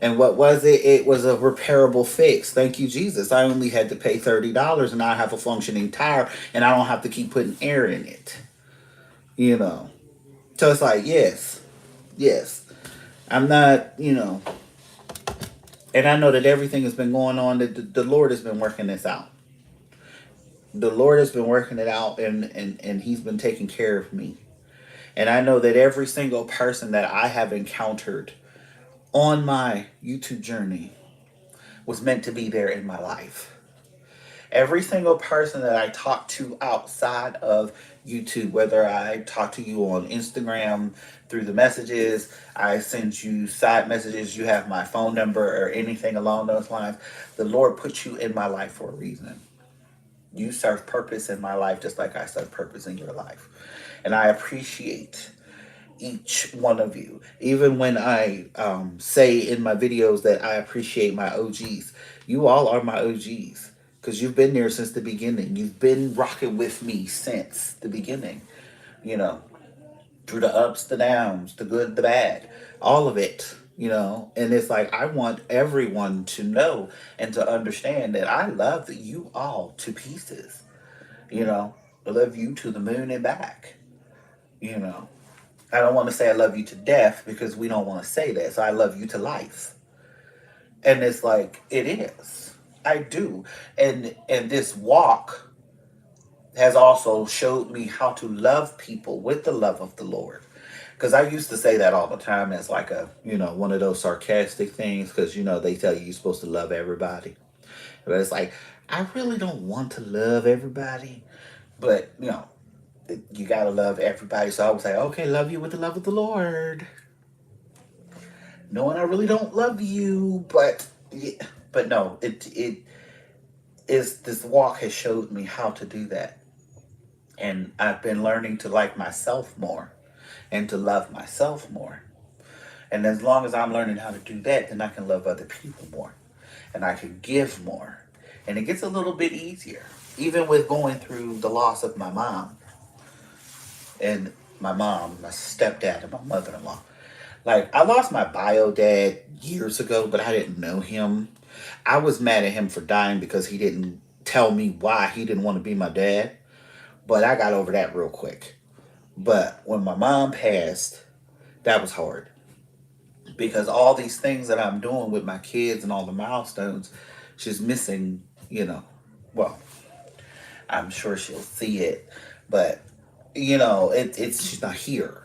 And what was it? It was a repairable fix. Thank you, Jesus. I only had to pay $30 and I have a functioning tire and I don't have to keep putting air in it. So it's like, yes. I'm not, and I know that everything has been going on, that the Lord has been working this out. The Lord has been working it out and He's been taking care of me. And I know that every single person that I have encountered on my YouTube journey was meant to be there in my life. Every single person that I talk to outside of YouTube, whether I talk to you on Instagram through the messages, I send you side messages, you have my phone number or anything along those lines, the Lord put you in my life for a reason. You serve purpose in my life just like I serve purpose in your life. And I appreciate each one of you. Even when I say in my videos that I appreciate my OGs, you all are my OGs because you've been there since the beginning. You've been rocking with me since the beginning, through the ups, the downs, the good, the bad, all of it, and it's like I want everyone to know and to understand that I love you all to pieces, I love you to the moon and back, I don't want to say I love you to death because we don't want to say that. So I love you to life. And it's like, it is. I do. And this walk has also showed me how to love people with the love of the Lord. Because I used to say that all the time as like one of those sarcastic things because, they tell you you're supposed to love everybody. But it's like, I really don't want to love everybody. But, you gotta love everybody. So I would say, okay, love you with the love of the Lord. Knowing I really don't love you, but no, it is, this walk has showed me how to do that. And I've been learning to like myself more and to love myself more. And as long as I'm learning how to do that, then I can love other people more. And I can give more. And it gets a little bit easier. Even with going through the loss of my mom. And my mom, my stepdad, and my mother-in-law. Like, I lost my bio dad years ago, but I didn't know him. I was mad at him for dying because he didn't tell me why he didn't want to be my dad. But I got over that real quick. But when my mom passed, that was hard. Because all these things that I'm doing with my kids and all the milestones, she's missing, well, I'm sure she'll see it. But, she's not here.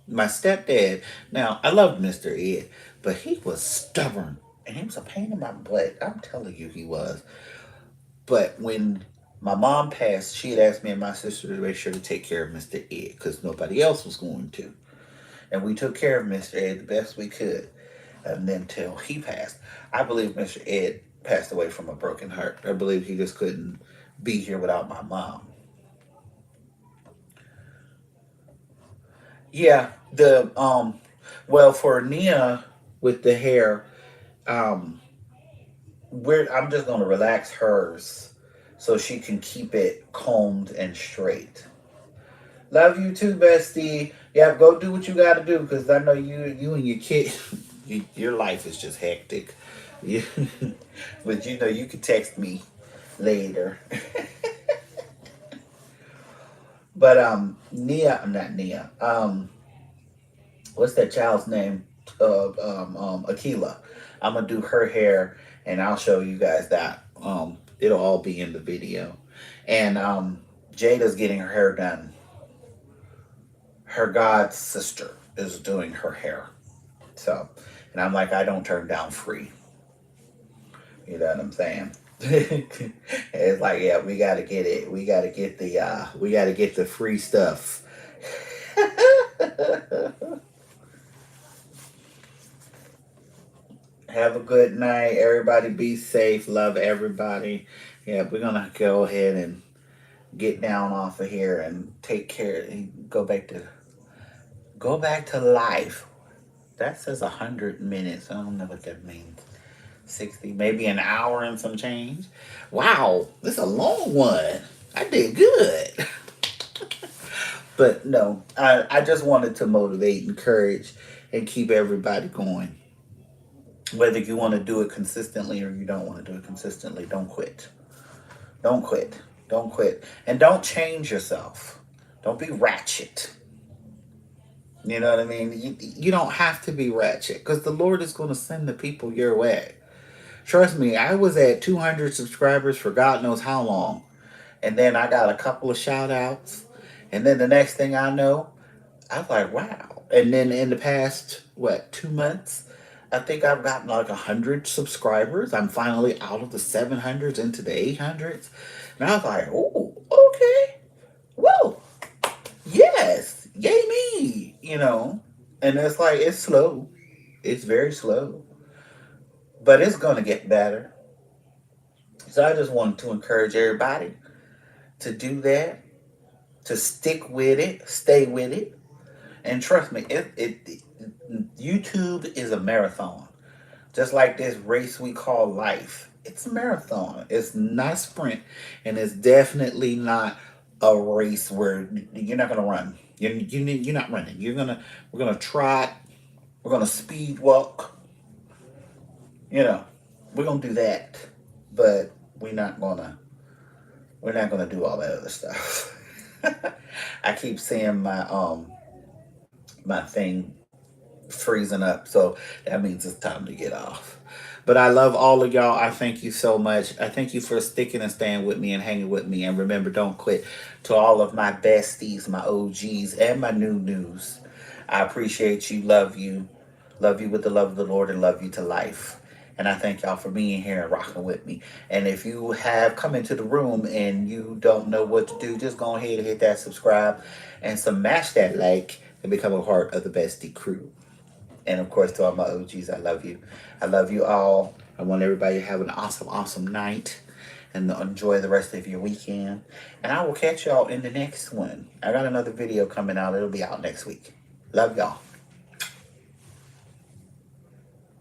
My stepdad, now I loved Mr. Ed, but he was stubborn and he was a pain in my butt. I'm telling you, he was. But when my mom passed, she had asked me and my sister to make sure to take care of Mr. Ed because nobody else was going to. And we took care of Mr. Ed the best we could. And then till he passed, I believe Mr. Ed passed away from a broken heart. I believe he just couldn't be here without my mom. Yeah, for Nia with the hair, um, I'm just gonna relax hers so she can keep it combed and straight. Love you too, bestie. Yeah, go do what you gotta do because I know you and your kid, your life is just hectic. You, but you can text me later. But Nia, not Nia. What's that child's name? Akila. I'm gonna do her hair, and I'll show you guys that. It'll all be in the video. And Jada's getting her hair done. Her god sister is doing her hair. So, and I'm like, I don't turn down free. You know what I'm saying? It's like, yeah, we gotta get it. We gotta get the free stuff. Have a good night. Everybody be safe. Love everybody. Yeah, we're going to go ahead and get down off of here and take care and go back to life. That says 100 minutes. I don't know what that means. 60, maybe an hour and some change. Wow, this is a long one. I did good. But no, I just wanted to motivate, encourage, and keep everybody going. Whether you want to do it consistently or you don't want to do it consistently, don't quit. Don't quit. Don't quit. And don't change yourself. Don't be ratchet. You know what I mean? You don't have to be ratchet because the Lord is going to send the people your way. Trust me, I was at 200 subscribers for God knows how long. And then I got a couple of shout outs. And then the next thing I know, I was like, wow. And then in the past, 2 months, I think I've gotten like 100 subscribers. I'm finally out of the 700s into the 800s. And I was like, oh, okay. Whoa. Yes. Yay me. And it's like, it's slow. It's very slow. But it's going to get better. So I just wanted to encourage everybody to do that, to stick with it, stay with it. And trust me, YouTube is a marathon. Just like this race we call life. It's a marathon. It's not a sprint. And it's definitely not a race where you're not going to run. You're not running. We're going to trot. We're going to speed walk. We're going to do that. But we're not going to do all that other stuff. I keep seeing my thing freezing up, so that means it's time to get off. But I love all of y'all. I thank you so much. I thank you for sticking and staying with me and hanging with me. And remember, don't quit. To all of my besties, my OGs, and my new news, I appreciate you, love you with the love of the Lord, and love you to life. And I thank y'all for being here and rocking with me. And if you have come into the room and you don't know what to do, just go ahead and hit that subscribe and smash that like and become a part of the Bestie crew. And of course, to all my OGs, I love you. I love you all. I want everybody to have an awesome, awesome night and enjoy the rest of your weekend. And I will catch y'all in the next one. I got another video coming out. It'll be out next week. Love y'all.